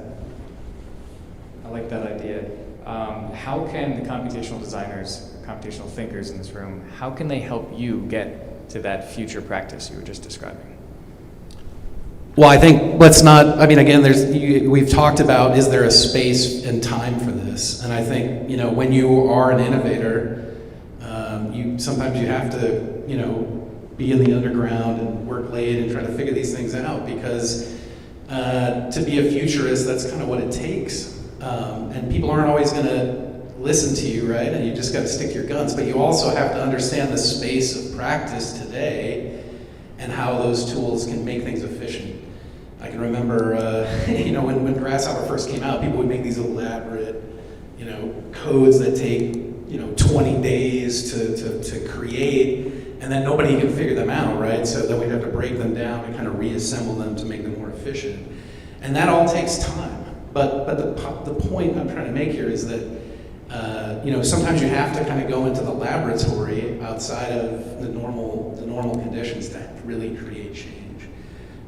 [SPEAKER 3] I like that idea. How can the computational designers, computational thinkers in this room, how can they help you get to that future practice you were just describing?
[SPEAKER 4] Well, I think we've talked about, is there a space and time for this? And I think, when you are an innovator, sometimes you have to, be in the underground and work late and try to figure these things out because to be a futurist, that's kind of what it takes. And people aren't always going to listen to you, right? And you just got to stick to your guns. But you also have to understand the space of practice today and how those tools can make things efficient. I can remember, when Grasshopper first came out, people would make these elaborate, codes that take 20 days to create, and then nobody can figure them out, right? So then we'd have to break them down and kind of reassemble them to make them more efficient. And that all takes time. But the point I'm trying to make here is that sometimes you have to kind of go into the laboratory outside of the normal conditions to really create change.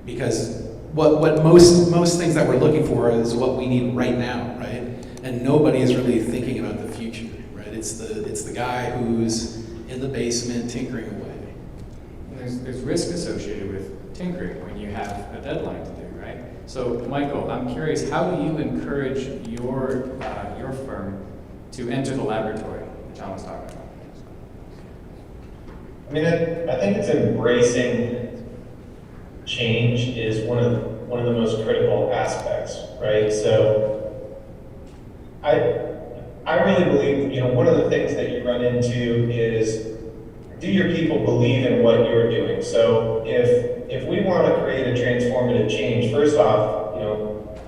[SPEAKER 4] Because what most things that we're looking for is what we need right now, right? And nobody is really thinking about the future, right? It's the guy who's in the basement tinkering away.
[SPEAKER 3] And there's risk associated with tinkering when you have a deadline to do, right? So, Michael, I'm curious, how do you encourage your firm to enter the laboratory that John was talking about?
[SPEAKER 6] I mean, I think it's embracing change is one of the most critical aspects, right? So I really believe, one of the things that you run into is, do your people believe in what you're doing? So if we want to create a transformative change, first off,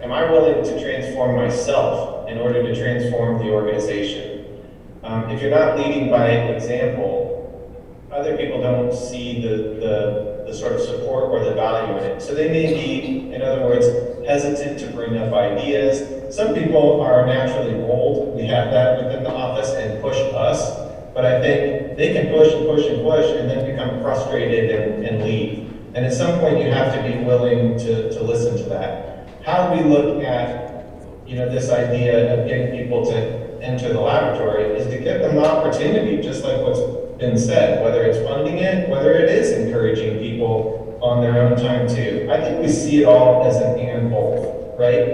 [SPEAKER 6] am I willing to transform myself in order to transform the organization? If you're not leading by example, other people don't see the sort of support or the value in it. So they may be, in other words, hesitant to bring up ideas. Some people are naturally bold. We have that within the office and push us. But I think they can push and push and push and then become frustrated and leave. And at some point you have to be willing to listen to that. How we look at this idea of getting people to enter the laboratory is to give them the opportunity, just like what's been said, whether it's funding it, whether it is encouraging people on their own time too. I think we see it all as an and both, right?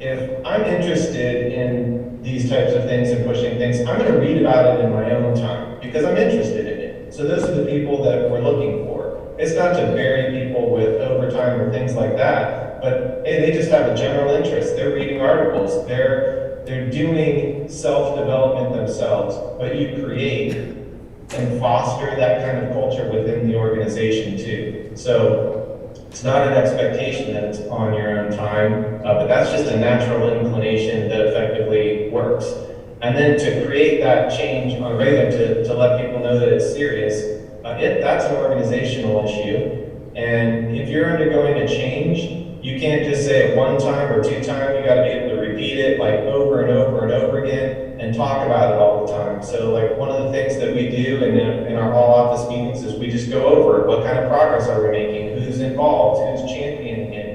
[SPEAKER 6] If I'm interested in these types of things and pushing things, I'm going to read about it in my own time because I'm interested in it. So those are the people that we're looking for. It's not to bury people with overtime or things like that, but hey, they just have a general interest. They're reading articles. They're doing self-development themselves, but you create and foster that kind of culture within the organization too. So it's not an expectation that it's on your own time, but that's just a natural inclination that effectively works. And then to create that change on regular, to let people know that it's serious, that's an organizational issue. And if you're undergoing a change, you can't just say it one time or two times. You got to be able to repeat it like over and over and over again and talk about it all the time. So like one of the things that we do in our all office meetings is we just go over what kind of progress are we making, who's involved, who's championing it,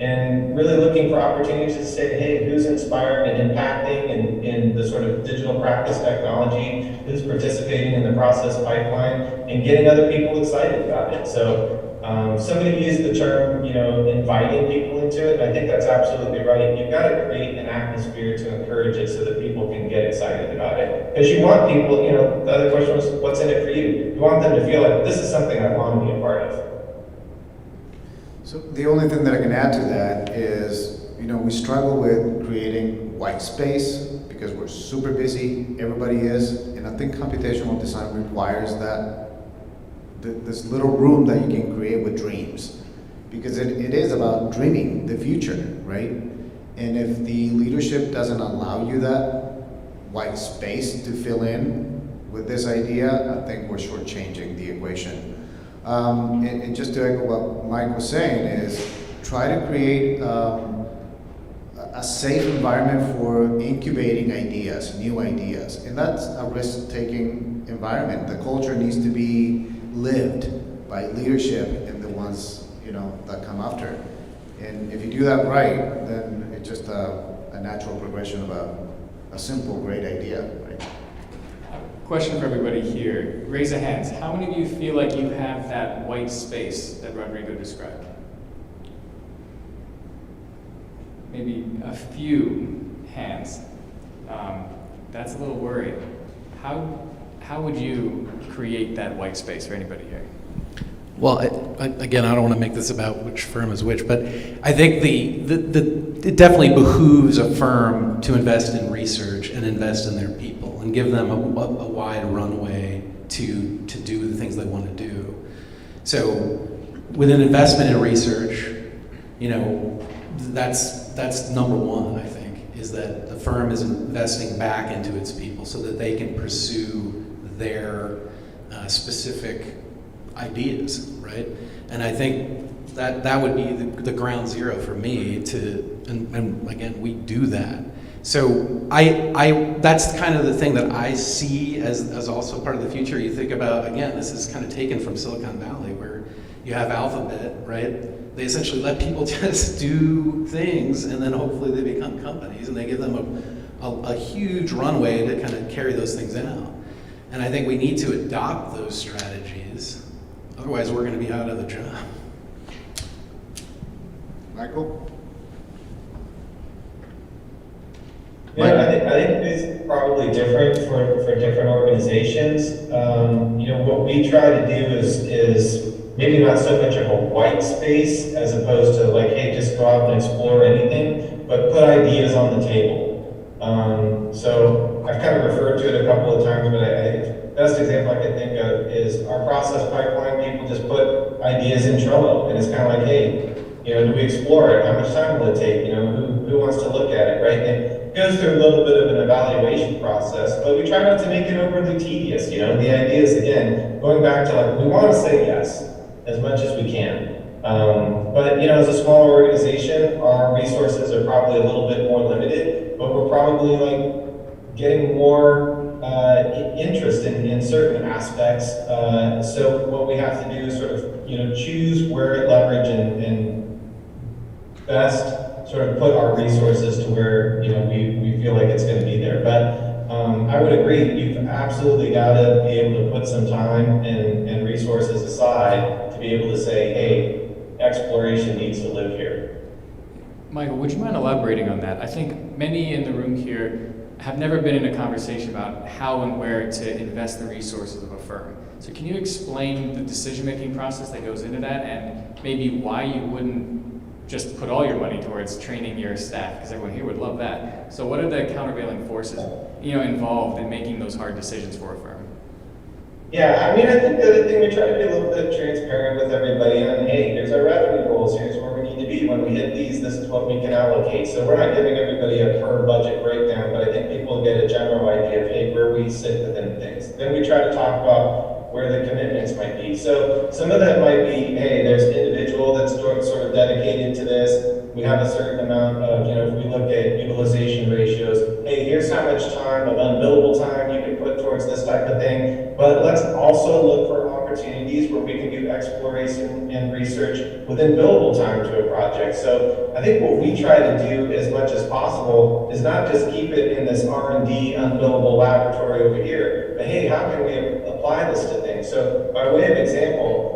[SPEAKER 6] and really looking for opportunities to say, hey, who's inspiring and impacting in the sort of digital practice technology, who's participating in the process pipeline, and getting other people excited about it. So somebody used the term, inviting people into it, and I think that's absolutely right. You've got to create an atmosphere to encourage it so that people can get excited about it. Because you want people, the other question was, what's in it for you? You want them to feel like this is something I want to be a part of.
[SPEAKER 5] So the only thing that I can add to that is, we struggle with creating white space because we're super busy, everybody is, and I think computational design requires that, this little room that you can create with dreams. Because it is about dreaming the future, right? And if the leadership doesn't allow you that white space to fill in with this idea, I think we're shortchanging the equation. And just to echo what Mike was saying is try to create a safe environment for incubating ideas, new ideas. And that's a risk-taking environment. The culture needs to be lived by leadership and the ones, that come after. And if you do that right, then it's just a natural progression of a simple, great idea, right?
[SPEAKER 3] Question for everybody here. Raise of hands. How many of you feel like you have that white space that Rodrigo described? Maybe a few hands. That's a little worried. How would you create that white space for anybody here?
[SPEAKER 4] Well, again, I don't want to make this about which firm is which, but I think it definitely behooves a firm to invest in research and invest in their people and give them a wide runway to do the things they want to do. So with an investment in research, that's number one, I think, is that the firm is investing back into its people so that they can pursue their specific ideas, right? And I think that would be the ground zero for me and again, we do that. So that's kind of the thing that I see as also part of the future. You think about, again, this is kind of taken from Silicon Valley, where you have Alphabet, right? They essentially let people just do things, and then hopefully they become companies, and they give them a huge runway to kind of carry those things out. And I think we need to adopt those strategies. Otherwise, we're going to be out of the job.
[SPEAKER 5] Michael?
[SPEAKER 6] Yeah, I think it's probably different for different organizations. What we try to do is maybe not so much of a white space as opposed to like, hey, just go out and explore anything, but put ideas on the table. So I've kind of referred to it a couple of times, but I think the best example I can think of is our process pipeline. People just put ideas in Trello, and it's kind of like, hey, do we explore it? How much time will it take? Who wants to look at it, right? And it goes through a little bit of an evaluation process, but we try not to make it overly tedious. The idea is, again, going back to like, we want to say yes as much as we can. But as a smaller organization, our resources are probably a little bit more limited, but we're probably like getting more interest in certain aspects. So what we have to do is sort of, choose where to leverage and best sort of put our resources to where, we feel like it's going to be there. But I would agree, you've absolutely got to be able to put some time and resources aside to be able to say, hey, exploration needs to live here.
[SPEAKER 3] Michael, would you mind elaborating on that? I think many in the room here have never been in a conversation about how and where to invest the resources of a firm. So can you explain the decision-making process that goes into that, and maybe why you wouldn't just put all your money towards training your staff, because everyone here would love that. So what are the countervailing forces, involved in making those hard decisions for a firm?
[SPEAKER 6] Yeah, I think the other thing, we try to be a little bit transparent with everybody on, hey, here's our revenue goals, here's where we need to be. When we hit these, this is what we can allocate. So we're not giving everybody a per budget breakdown, but I think people get a general idea of, hey, where we sit within things. Then we try to talk about where the commitments might be. So some of that might be, hey, there's an individual that's sort of dedicated to this. We have a certain amount of, if we look at utilization ratios, hey, here's how much time of unbillable time you can put towards this type of thing. But let's also look for opportunities where we can do exploration and research within billable time to a project. So I think what we try to do as much as possible is not just keep it in this R&D unbillable laboratory over here, but hey, how can we apply this to things? So by way of example,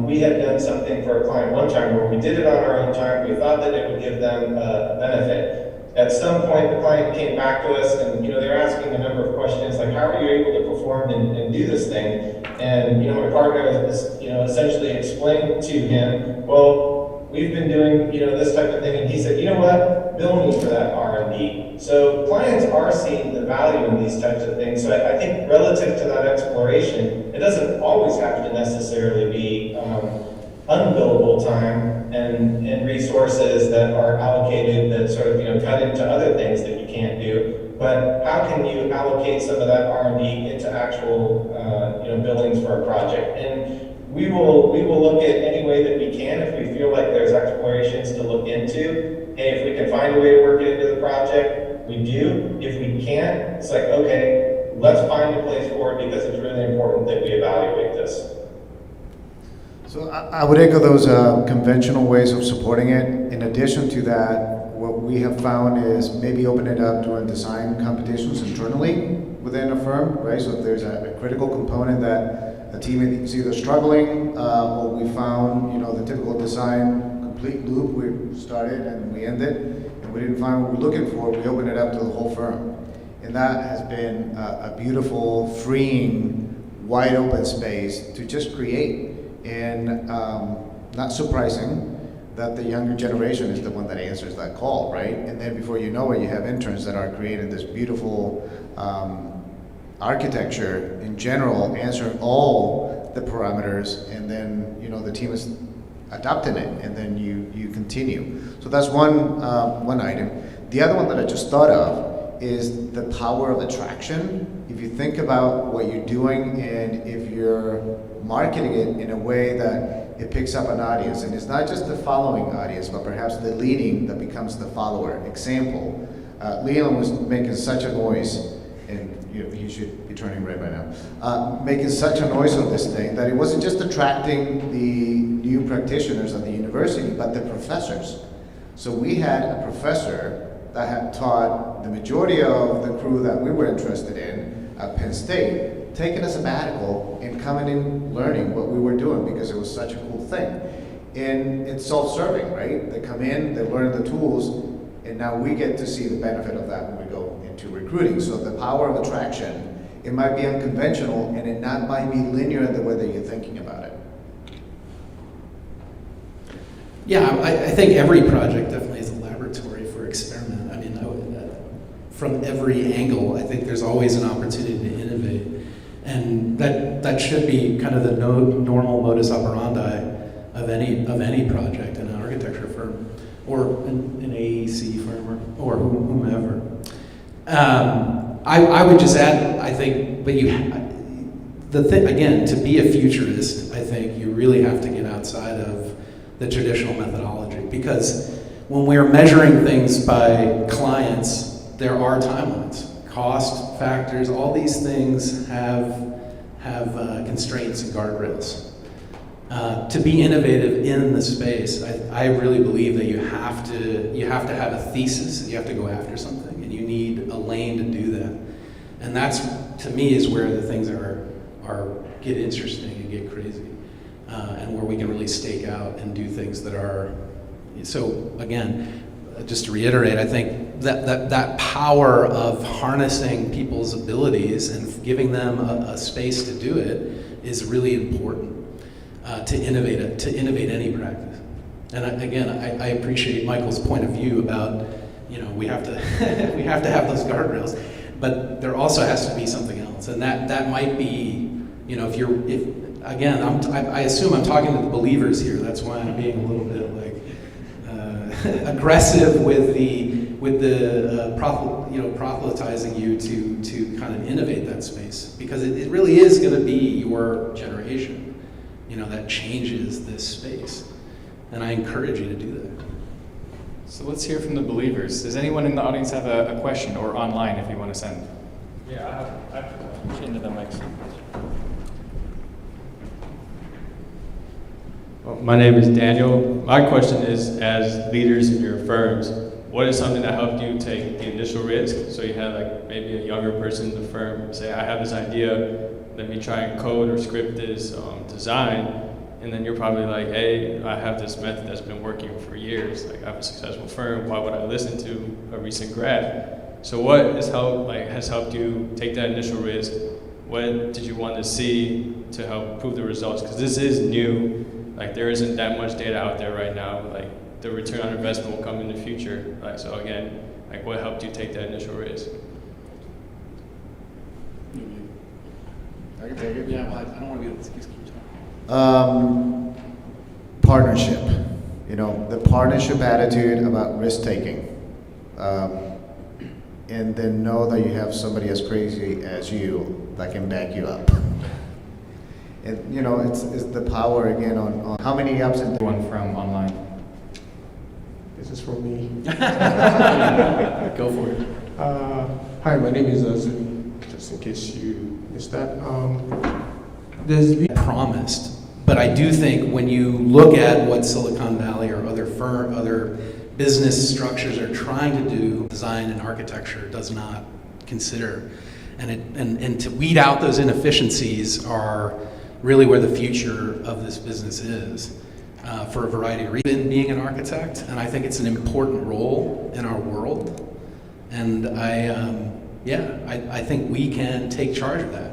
[SPEAKER 6] we had done something for a client one time where we did it on our own time. We thought that it would give them a benefit. At some point, the client came back to us, and they're asking a number of questions like, "How are you able to perform and do this thing?" And my partner is essentially explained to him, "Well, we've been doing this type of thing," and he said, "You know what? Bill me for that R&D." So clients are seeing the value in these types of things. So I think relative to that exploration, it doesn't always have to necessarily be unbillable time and resources that are allocated that sort of cut into other things that you can't do. But how can you allocate some of that R&D into actual billings for a project? And we will look at any way that we can if we feel like there's explorations to look into. Hey, if we can find a way to work it into the project, we do. If we can't, it's like, okay, let's find a place for it because it's really important that we evaluate this.
[SPEAKER 5] So I would echo those conventional ways of supporting it. In addition to that, what we have found is maybe open it up during design competitions internally within a firm, right? So if there's a critical component that a team is either struggling, or we found, the typical design complete loop, we started and we ended, and we didn't find what we're looking for, we open it up to the whole firm. And that has been a beautiful, freeing, wide open space to just create. And not surprising that the younger generation is the one that answers that call, right? And then before you know it, you have interns that are creating this beautiful architecture in general, answering all the parameters, and then the team is adopting it, and then you continue. So that's one item. the other one that I just thought of is the power of attraction. If you think about what you're doing and if you're marketing it in a way that it picks up an audience, and it's not just the following audience, but perhaps the leading that becomes the follower. Example, Leland was making such a noise, and he should be turning red by now, making such a noise on this thing that it wasn't just attracting the new practitioners at the university, but the professors. So we had a professor that had taught the majority of the crew that we were interested in at Penn State, taking a sabbatical and coming in learning what we were doing because it was such a cool thing. And it's self-serving, right? They come in, they learn the tools, and now we get to see the benefit of that when we go into recruiting. So the power of attraction, it might be unconventional and it not might be linear in the way that you're thinking about it.
[SPEAKER 4] Yeah, I think every project definitely is a laboratory for experiment. I mean, from every angle, I think there's always an opportunity to innovate. And that should be kind of the normal modus operandi of any project in an architecture firm or an AEC firm or whomever. I would just add, I think, but again, to be a futurist, I think you really have to get outside of the traditional methodology, because when we're measuring things by clients, there are timelines, cost factors, all these things have constraints and guardrails. To be innovative in the space, I really believe that you have to have a thesis, you have to go after something, and you need a lane to do that. And that's, to me, is where the things get interesting and get crazy, and where we can really stake out and do things that are. So again, just to reiterate, I think that power of harnessing people's abilities and giving them a space to do it is really important to innovate any practice. And I appreciate Michael's point of view about, we have to we have to have those guardrails, but there also has to be something else, and that might be, I assume I'm talking to the believers here. That's why I'm being a little bit aggressive with the proselytizing you to kind of innovate that space, because it really is going to be your generation, that changes this space, and I encourage you to do that.
[SPEAKER 3] So let's hear from the believers. Does anyone in the audience have a question, or online if you want to send?
[SPEAKER 7] Yeah, I have into the mic. My name is Daniel. My question is, as leaders in your firms, what is something that helped you take the initial risk? So you had maybe a younger person in the firm say, I have this idea, let me try and code or script this design. And then you're probably like, hey, I have this method that's been working for years. I have a successful firm, why would I listen to a recent grad? So what has helped you take that initial risk? What did you want to see to help prove the results? Because this is new. There isn't that much data out there right now. The return on investment will come in the future. So again, what helped you take that initial risk?
[SPEAKER 4] I can take it. Yeah, well, I don't want to be able to keep talking.
[SPEAKER 5] Partnership. The partnership attitude about risk taking. And then know that you have somebody as crazy as you that can back you up. And it's the power again on how many ups and downs.
[SPEAKER 3] One from online.
[SPEAKER 1] This is from me.
[SPEAKER 4] Go for it.
[SPEAKER 1] Hi, my name is Zuni, just in case you missed that. There's
[SPEAKER 4] Promised, but I do think when you look at what Silicon Valley or other business structures are trying to do, design and architecture does not consider, and to weed out those inefficiencies are really where the future of this business is, for a variety of reasons. Being an architect, and I think it's an important role in our world, and I think we can take charge of that,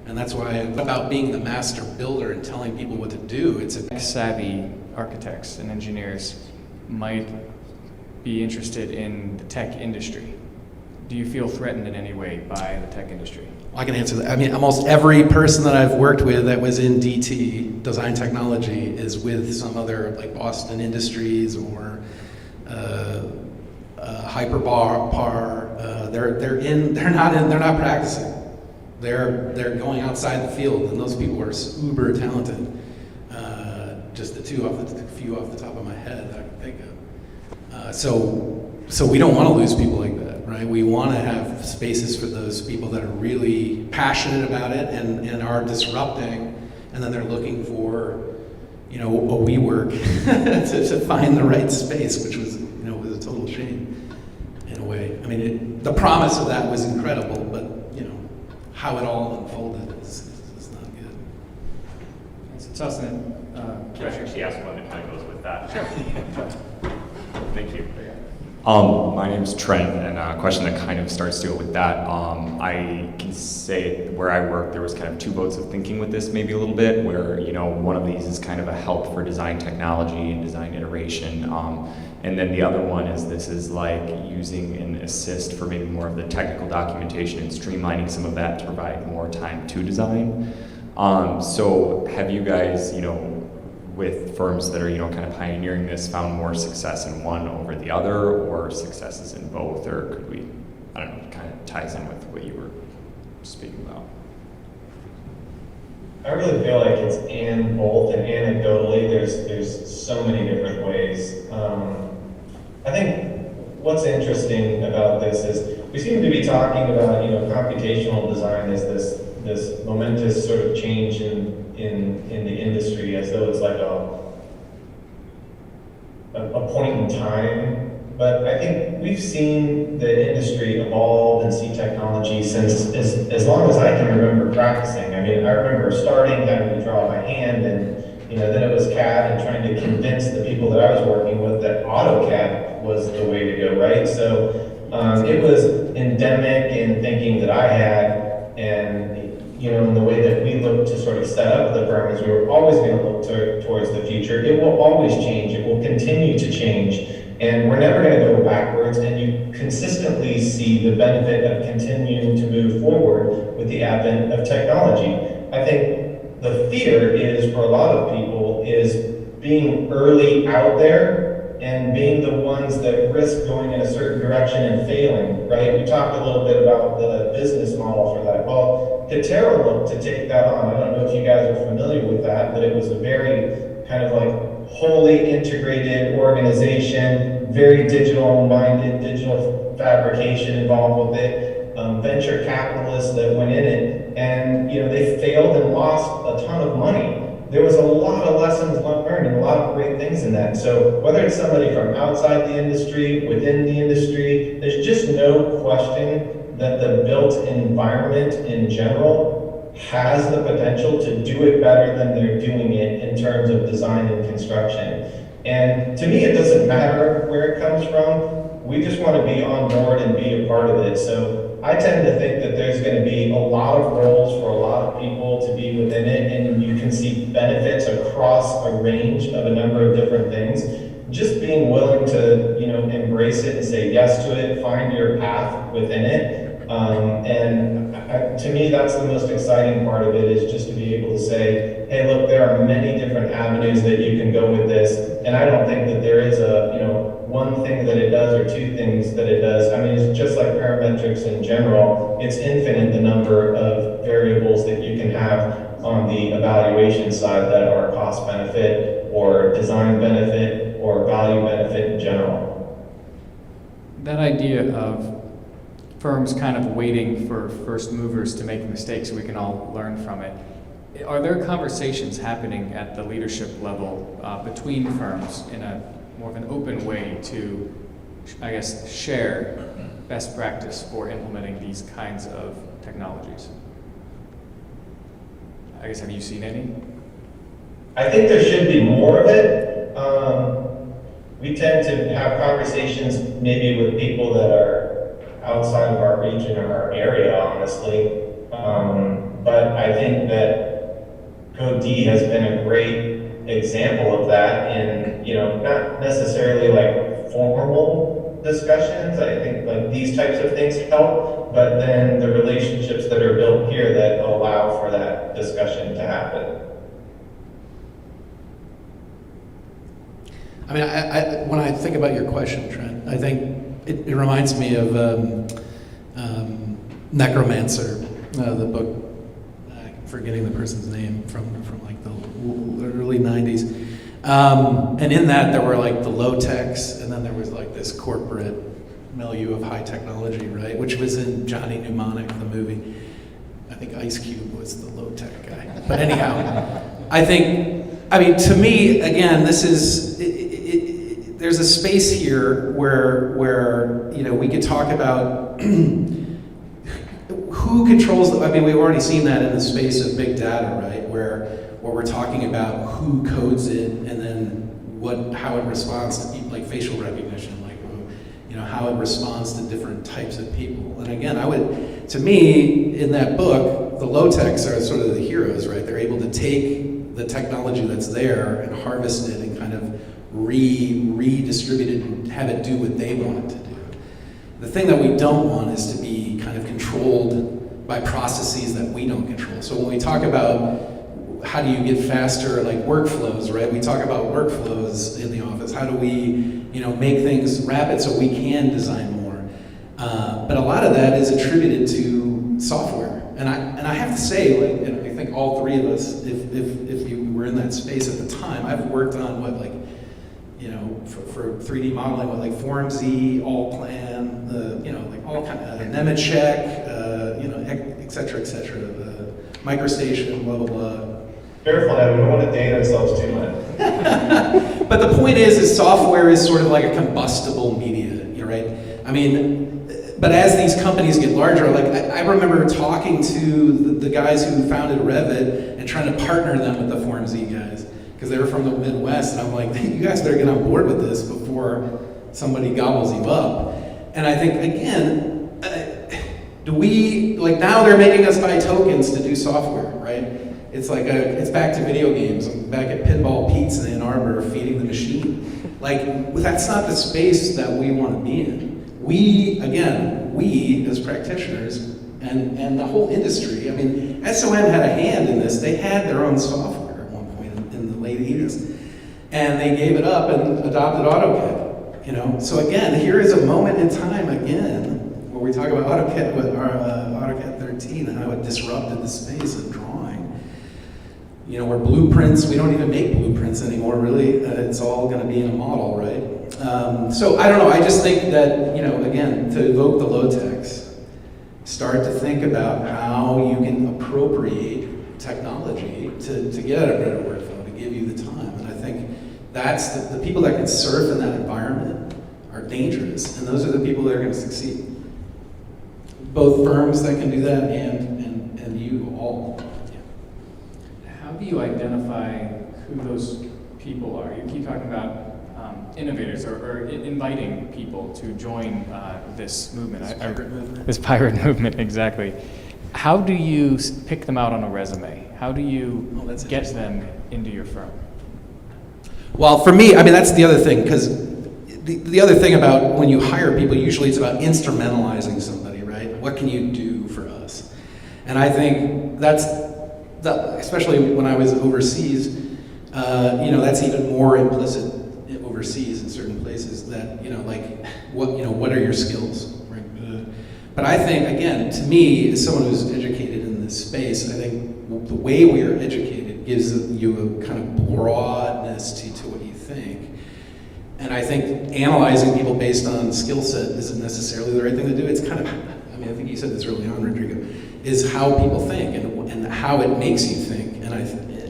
[SPEAKER 4] and that's why about being the master builder and telling people what to do. It's
[SPEAKER 3] Savvy architects and engineers might be interested in the tech industry. Do you feel threatened in any way by the tech industry?
[SPEAKER 4] I can answer that. I mean, almost every person that I've worked with that was in DT, design technology, is with some other, Boston Industries or Hyperbar, they're not practicing. They're going outside the field, and those people are uber talented. Just the few off the top of my head that I can think of. So we don't want to lose people like that, right? We want to have spaces for those people that are really passionate about it and are disrupting, and then they're looking for, a WeWork to find the right space, which was, was a total shame in a way. I mean, the promise of that was incredible, but how it all unfolded is not good.
[SPEAKER 3] So Justin,
[SPEAKER 8] Can I actually ask one that kind of goes with that?
[SPEAKER 3] Sure.
[SPEAKER 8] Thank you. My name's Trent, and a question that kind of starts to go with that. I can say where I work, there was kind of two boats of thinking with this maybe a little bit, where, one of these is kind of a help for design technology and design iteration. And then the other one is this is like using an assist for maybe more of the technical documentation and streamlining some of that to provide more time to design. So have you guys, with firms that are, kind of pioneering this, found more success in one over the other, or successes in both, or could we, I don't know, kind of ties in with what you were speaking about?
[SPEAKER 6] I really feel like it's and both, and anecdotally, there's so many different ways. I think what's interesting about this is we seem to be talking about, computational design as this momentous sort of change in the industry, as though it's like a point in time. But I think we've seen the industry evolve and see technology since as long as I can remember practicing. I mean, I remember starting, having to draw by hand, and then it was CAD, and trying to convince the people that I was working with that AutoCAD was the way to go, right? So it was endemic in thinking that I had, and in the way that we look to sort of set up the firm is we were always going to look towards the future. It will always change. It will continue to change. And we're never going to go backwards, and you consistently see the benefit of continuing to move forward with the advent of technology. I think the fear is, for a lot of people, is being early out there and being the ones that risk going in a certain direction and failing, right? We talked a little bit about the business model for that. Well, Katera looked to take that on. I don't know if you guys are familiar with that, but it was a very kind of like wholly integrated organization, very digital-minded, digital fabrication involved with it, venture capitalists that went in it, and they failed and lost a ton of money. There was a lot of lessons learned and a lot of great things in that. So whether it's somebody from outside the industry, within the industry, there's just no question that the built environment in general has the potential to do it better than they're doing it in terms of design and construction. And to me, it doesn't matter where it comes from. We just want to be on board and be a part of it. So I tend to think that there's going to be a lot of roles for a lot of people to be within it, and you can see benefits across a range of a number of different things. Just being willing to, embrace it and say yes to it, find your path within it. To me, that's the most exciting part of it, is just to be able to say, hey, look, there are many different avenues that you can go with this, and I don't think that there is one thing that it does or two things that it does. I mean, it's just like parametrics in general. It's infinite, the number of variables that you can have on the evaluation side that are cost benefit or design benefit or value benefit in general.
[SPEAKER 3] That idea of firms kind of waiting for first movers to make mistakes so we can all learn from it. Are there conversations happening at the leadership level between firms in a more of an open way to, I guess, share best practice for implementing these kinds of technologies? I guess, have you seen any?
[SPEAKER 6] I think there should be more of it. We tend to have conversations maybe with people that are outside of our region or our area, honestly. But I think that Code D has been a great example of that in, not necessarily like formal discussions. I think like these types of things help, but then the relationships that are built here that allow for that discussion to happen.
[SPEAKER 4] I mean, when I think about your question, Trent, I think it reminds me of Necromancer, the book. I'm forgetting the person's name from like the early '90s. And in that, there were like the low techs, and then there was like this corporate milieu of high technology, right? Which was in Johnny Mnemonic, the movie. I think Ice Cube was the low tech guy. But anyhow, I mean, to me, again, this is, there's a space here where you know, we could talk about who controls I mean, we've already seen that in the space of big data, right? Where we're talking about who codes it and then how it responds to like facial recognition, like, you know, how it responds to different types of people. And again, to me, in that book, the low techs are sort of the heroes, right? They're able to take the technology that's there and harvest it and kind of redistribute it and have it do what they want it to do. The thing that we don't want is to be kind of controlled by processes that we don't control. So when we talk about how do you get faster, like workflows, right? We talk about workflows in the office. How do we, you know, make things rapid so we can design more? But a lot of that is attributed to software. And I have to say, like, and I think all three of us, if you were in that space at the time, I've worked on what, like, you know, for 3D modeling, what, like FormZ, Allplan, you know, like all kind of Nemetschek, you know, et cetera, MicroStation, blah, blah, blah.
[SPEAKER 6] Careful now, we don't want to date ourselves too much.
[SPEAKER 4] But the point is software is sort of like a combustible media, you're right? I mean, but as these companies get larger, like I remember talking to the guys who founded Revit and trying to partner them with the FormZ guys, because they were from the Midwest, and I'm like, you guys better get on board with this before somebody gobbles you up. And I think, again, do we, like now they're making us buy tokens to do software, right? It's like, it's back to video games. I'm back at Pinball Pete's in Ann Arbor feeding the machine. Like, that's not the space that we want to be in. We as practitioners and the whole industry, I mean, SOM had a hand in this. They had their own software at one point in the late 80s. And they gave it up and adopted AutoCAD, you know? So again, here is a moment in time again, where we talk about AutoCAD with our AutoCAD 13 and how it disrupted the space of drawing. You know, where blueprints, we don't even make blueprints anymore, really. It's all going to be in a model, right? So I don't know, I just think that, you know, again, to evoke the low techs, start to think about how you can appropriate technology to get a better workflow, to give you the time. And I think that's the people that can surf in that environment are dangerous, and those are the people that are going to succeed. Both firms that can do that and you all.
[SPEAKER 3] How do you identify who those people are? You keep talking about innovators or inviting people to join this movement. This pirate movement, exactly. How do you pick them out on a resume? How do you get them into your firm?
[SPEAKER 4] Well, for me, I mean, that's the other thing, because the other thing about when you hire people, usually it's about instrumentalizing somebody, right? What can you do for us? And I think especially when I was overseas, you know, that's even more implicit overseas in certain places that, you know, like, what are your skills, right? But I think, again, to me, as someone who's educated in this space, I think the way we are educated gives you a kind of broadness to what you think. And I think analyzing people based on skill set isn't necessarily the right thing to do. It's kind of, I mean, I think you said this early on, Rodrigo, is how people think and how it makes you think.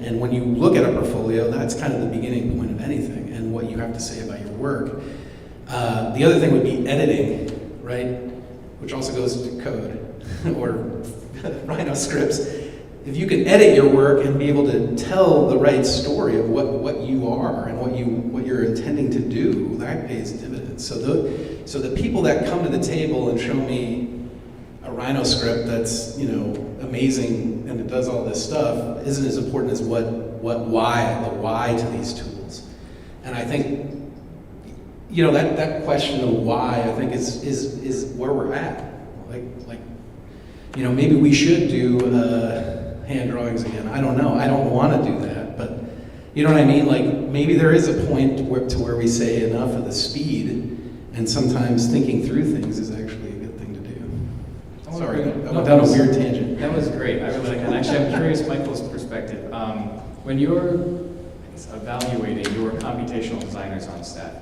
[SPEAKER 4] And when you look at a portfolio, that's kind of the beginning point of anything and what you have to say about your work. The other thing would be editing, right? Which also goes to code or Rhino scripts. If you can edit your work and be able to tell the right story of what you are and what you're intending to do, that pays dividends. So the people that come to the table and show me a Rhino script that's, you know, amazing and it does all this stuff isn't as important as the why to these tools. And I think, you know, that question of why, I think is where we're at. Like, you know, maybe we should do hand drawings again. I don't know. I don't want to do that, but you know what I mean? Like, maybe there is a point to where we say enough of the speed And sometimes thinking through things is actually a good thing to do.
[SPEAKER 3] I wanna
[SPEAKER 4] Sorry,
[SPEAKER 3] bring-
[SPEAKER 4] I went down a weird tangent.
[SPEAKER 3] That was great. I really like that. Actually, I'm curious Michael's perspective. When you're evaluating your computational designers on staff,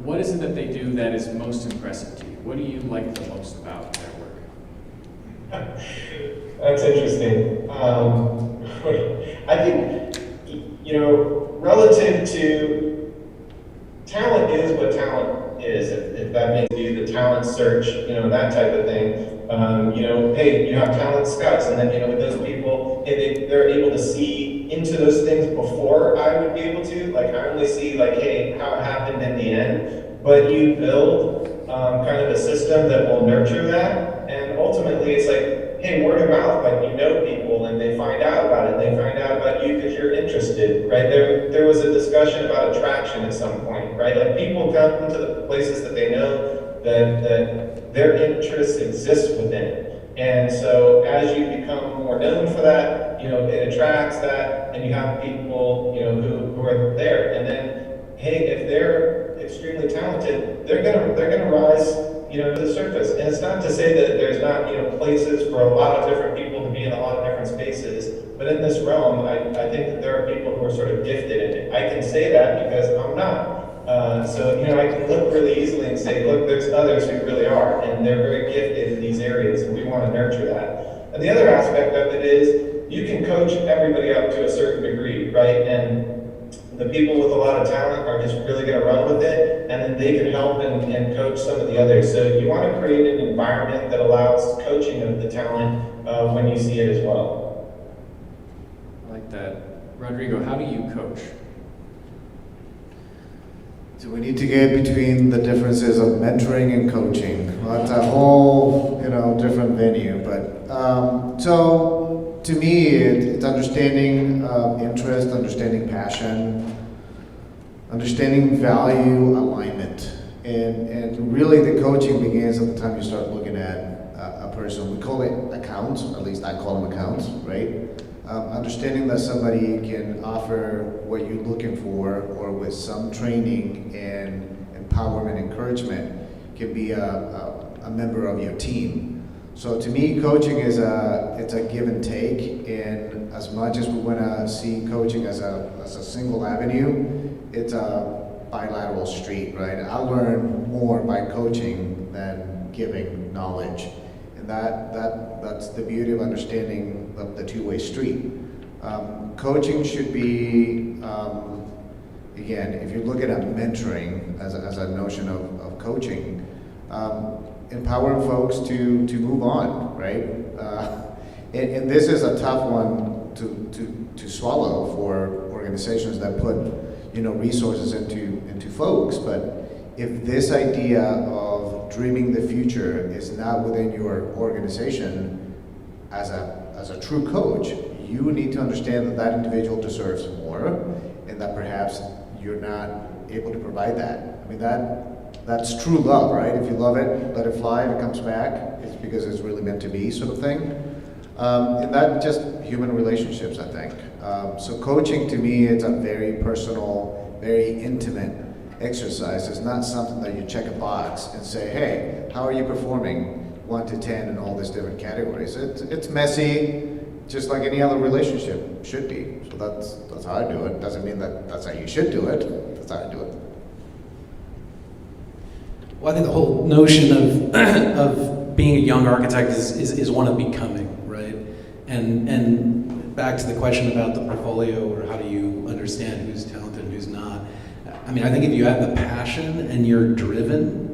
[SPEAKER 3] what is it that they do that is most impressive to you? What do you like the most about their work?
[SPEAKER 6] That's interesting. I think, relative to talent is what talent is, if that makes you the talent search, that type of thing. Hey, you have talent scouts, and then, with those people, hey, they're able to see into those things before I would be able to. Like, I only see, like, hey, how it happened in the end. But you build kind of a system that will nurture that, and ultimately it's like, hey, word of mouth, like, people, and they find out about it, they find out about you because you're interested, right? There was a discussion about attraction at some point, right? Like, people come to the places that they know that their interests exist within. And so as you become more known for that, it attracts that, and you have people, who are there. And then, hey, if they're extremely talented, they're gonna rise, to the surface. And it's not to say that there's not, places for a lot of different people to be in a lot of different spaces. But in this realm, I think that there are people who are sort of gifted in it. I can say that because I'm not. So I can look really easily and say, look, there's others who really are, and they're very gifted in these areas, and we want to nurture that. And the other aspect of it is you can coach everybody up to a certain degree, right? And the people with a lot of talent are just really going to run with it, and then they can help and coach some of the others. So you want to create an environment that allows coaching of the talent when you see it as well.
[SPEAKER 3] I like that. Rodrigo, how do you coach?
[SPEAKER 5] Do we need to get between the differences of mentoring and coaching? Well, that's a whole, different venue. But so to me, it's understanding interest, understanding passion, understanding value alignment, and really the coaching begins at the time you start looking at a person. We call it accounts, at least I call them accounts, right? Understanding that somebody can offer what you're looking for, or with some training and empowerment, encouragement, can be a member of your team. So to me, coaching is it's a give and take, and as much as we want to see coaching as a single avenue, it's a bilateral street, right? I learn more by coaching than giving knowledge. And that's the beauty of understanding the two-way street. Coaching should be, again, if you look at mentoring as a notion of coaching, empowering folks to move on, right? And this is a tough one to swallow for organizations that put resources into folks. But if this idea of dreaming the future is not within your organization, as a true coach, you need to understand that individual deserves more, and that perhaps you're not able to provide that. I mean, that's true love, right? If you love it, let it fly. If it comes back, it's because it's really meant to be, sort of thing. And that's just human relationships, I think. So coaching, to me, it's a very personal, very intimate exercise. It's not something that you check a box and say, hey, how are you performing 1 to 10 in all these different categories? It's messy, just like any other relationship should be. So that's how I do it. Doesn't mean that that's how you should do it. That's how I do it.
[SPEAKER 4] Well, I think the whole notion of being a young architect is one of becoming, right? And back to the question about the portfolio, or how do you understand who's talented and who's not. I mean, I think if you have the passion and you're driven,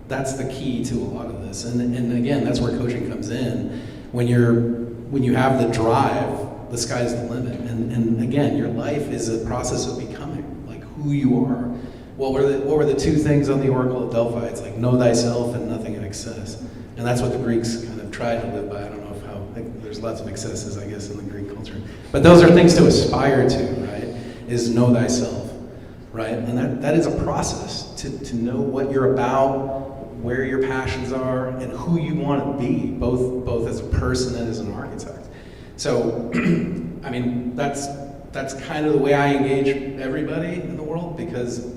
[SPEAKER 4] that's the key to a lot of this. And again, that's where coaching comes in. When you have the drive, the sky's the limit. And again, your life is a process of becoming, like who you are. What were the two things on the Oracle of Delphi? It's like, know thyself and nothing in excess. And that's what the Greeks kind of tried to live by. I don't know there's lots of excesses, I guess, in the Greek culture. But those are things to aspire to, right? Is know thyself, right? And that is a process to know what you're about, where your passions are, and who you want to be, both as a person and as an architect. So, I mean, that's kind of the way I engage everybody in the world, because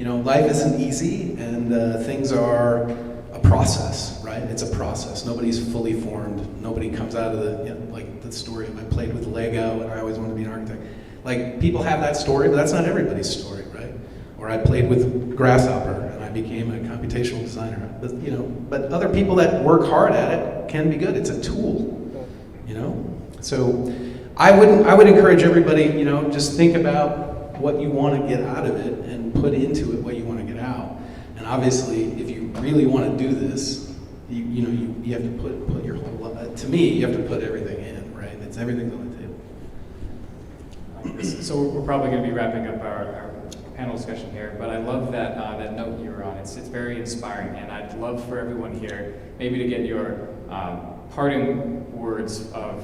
[SPEAKER 4] You know, life isn't easy, and things are a process, right? It's a process. Nobody's fully formed. Nobody comes out of the, you know, like the story of I played with Lego and I always wanted to be an architect. Like, people have that story, but that's not everybody's story, right? Or I played with Grasshopper and I became a computational designer. But, you know, but other people that work hard at it can be good. It's a tool, you know? So I would encourage everybody, you know, just think about what you want to get out of it and put into it what you want to get out. And obviously, if you really want to do this, you have to put your whole, to me, you have to put everything in, right? It's everything's on the table.
[SPEAKER 3] So we're probably going to be wrapping up our panel discussion here, but I love that that note you were on. It's very inspiring, and I'd love for everyone here maybe to get your parting words of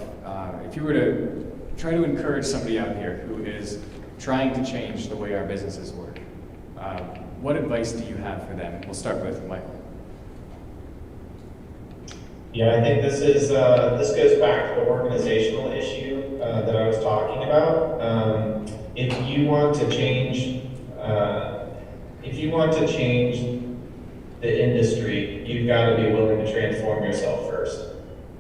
[SPEAKER 3] if you were to try to encourage somebody out here who is trying to change the way our businesses work. What advice do you have for them? We'll start with Michael.
[SPEAKER 6] Yeah, I think this goes back to the organizational issue that I was talking about. If you want to change the industry, you've got to be willing to transform yourself first.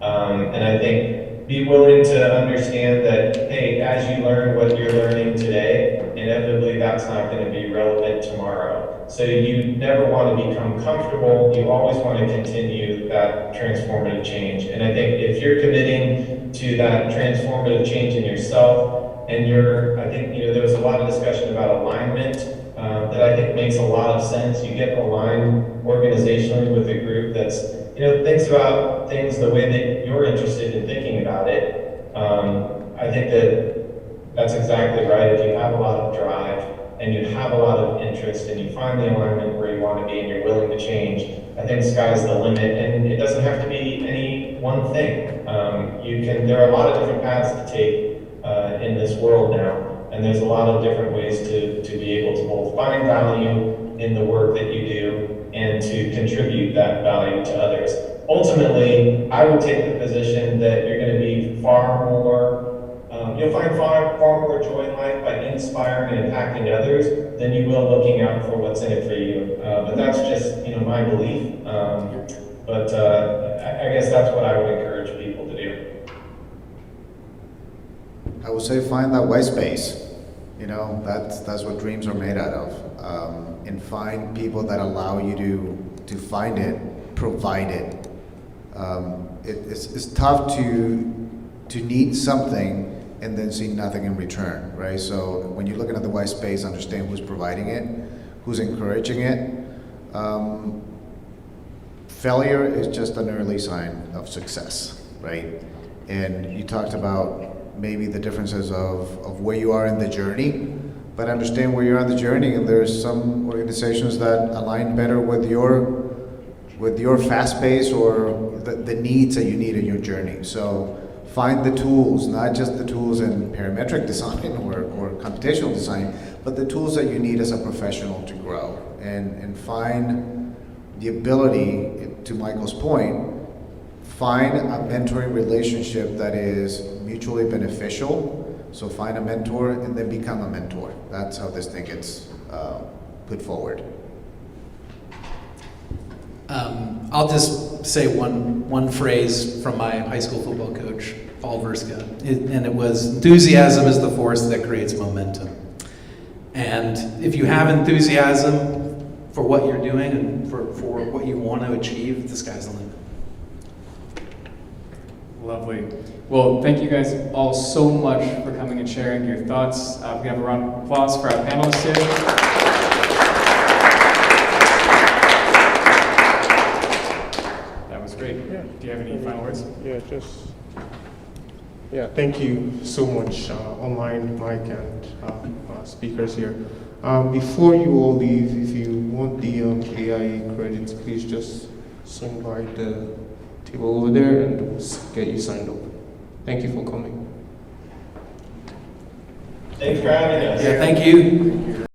[SPEAKER 6] And I think be willing to understand that, hey, as you learn what you're learning today, inevitably that's not going to be relevant tomorrow. So you never want to become comfortable. You always want to continue that transformative change. And I think if you're committing to that transformative change in yourself, and I think, there was a lot of discussion about alignment that I think makes a lot of sense. You get aligned organizationally with a group that's, thinks about things the way that you're interested in thinking about it. I think that's exactly right. If you have a lot of drive and you have a lot of interest and you find the alignment where you want to be and you're willing to change, I think sky's the limit. And it doesn't have to be any one thing. There are a lot of different paths to take in this world now, and there's a lot of different ways to be able to both find value in the work that you do and to contribute that value to others. Ultimately, I would take the position that you're going to be far more, you'll find far more joy in life by inspiring and impacting others than you will looking out for what's in it for you. But that's just, my belief. But I guess that's what I would encourage people to do.
[SPEAKER 5] I would say find that white space. That's what dreams are made out of. And find people that allow you to find it, provide it. It's tough to need something and then see nothing in return, right? So when you're looking at the white space, understand who's providing it, who's encouraging it. Failure is just an early sign of success, right? And you talked about maybe the differences of where you are in the journey, but understand where you're on the journey, and there's some organizations that align better with your fast pace or the needs that you need in your journey. So find the tools, not just the tools in parametric design or computational design, but the tools that you need as a professional to grow, and find the ability, to Michael's point, find a mentoring relationship that is mutually beneficial. So find a mentor and then become a mentor. That's how this thing gets put forward.
[SPEAKER 4] I'll just say one phrase from my high school football coach, Paul Verska, and it was, enthusiasm is the force that creates momentum. And if you have enthusiasm for what you're doing and for what you want to achieve, the sky's the limit.
[SPEAKER 3] Lovely. Well, thank you guys all so much for coming and sharing your thoughts. We have a round of applause for our panelists here. That was great.
[SPEAKER 1] Yeah.
[SPEAKER 3] Do you have any final words?
[SPEAKER 1] Thank you so much, online Mike and speakers here. Before you all leave, if you want the AIA credits, please just swing by the table over there and we'll get you signed up. Thank you for coming.
[SPEAKER 6] Thanks for having us.
[SPEAKER 4] Yeah, thank you.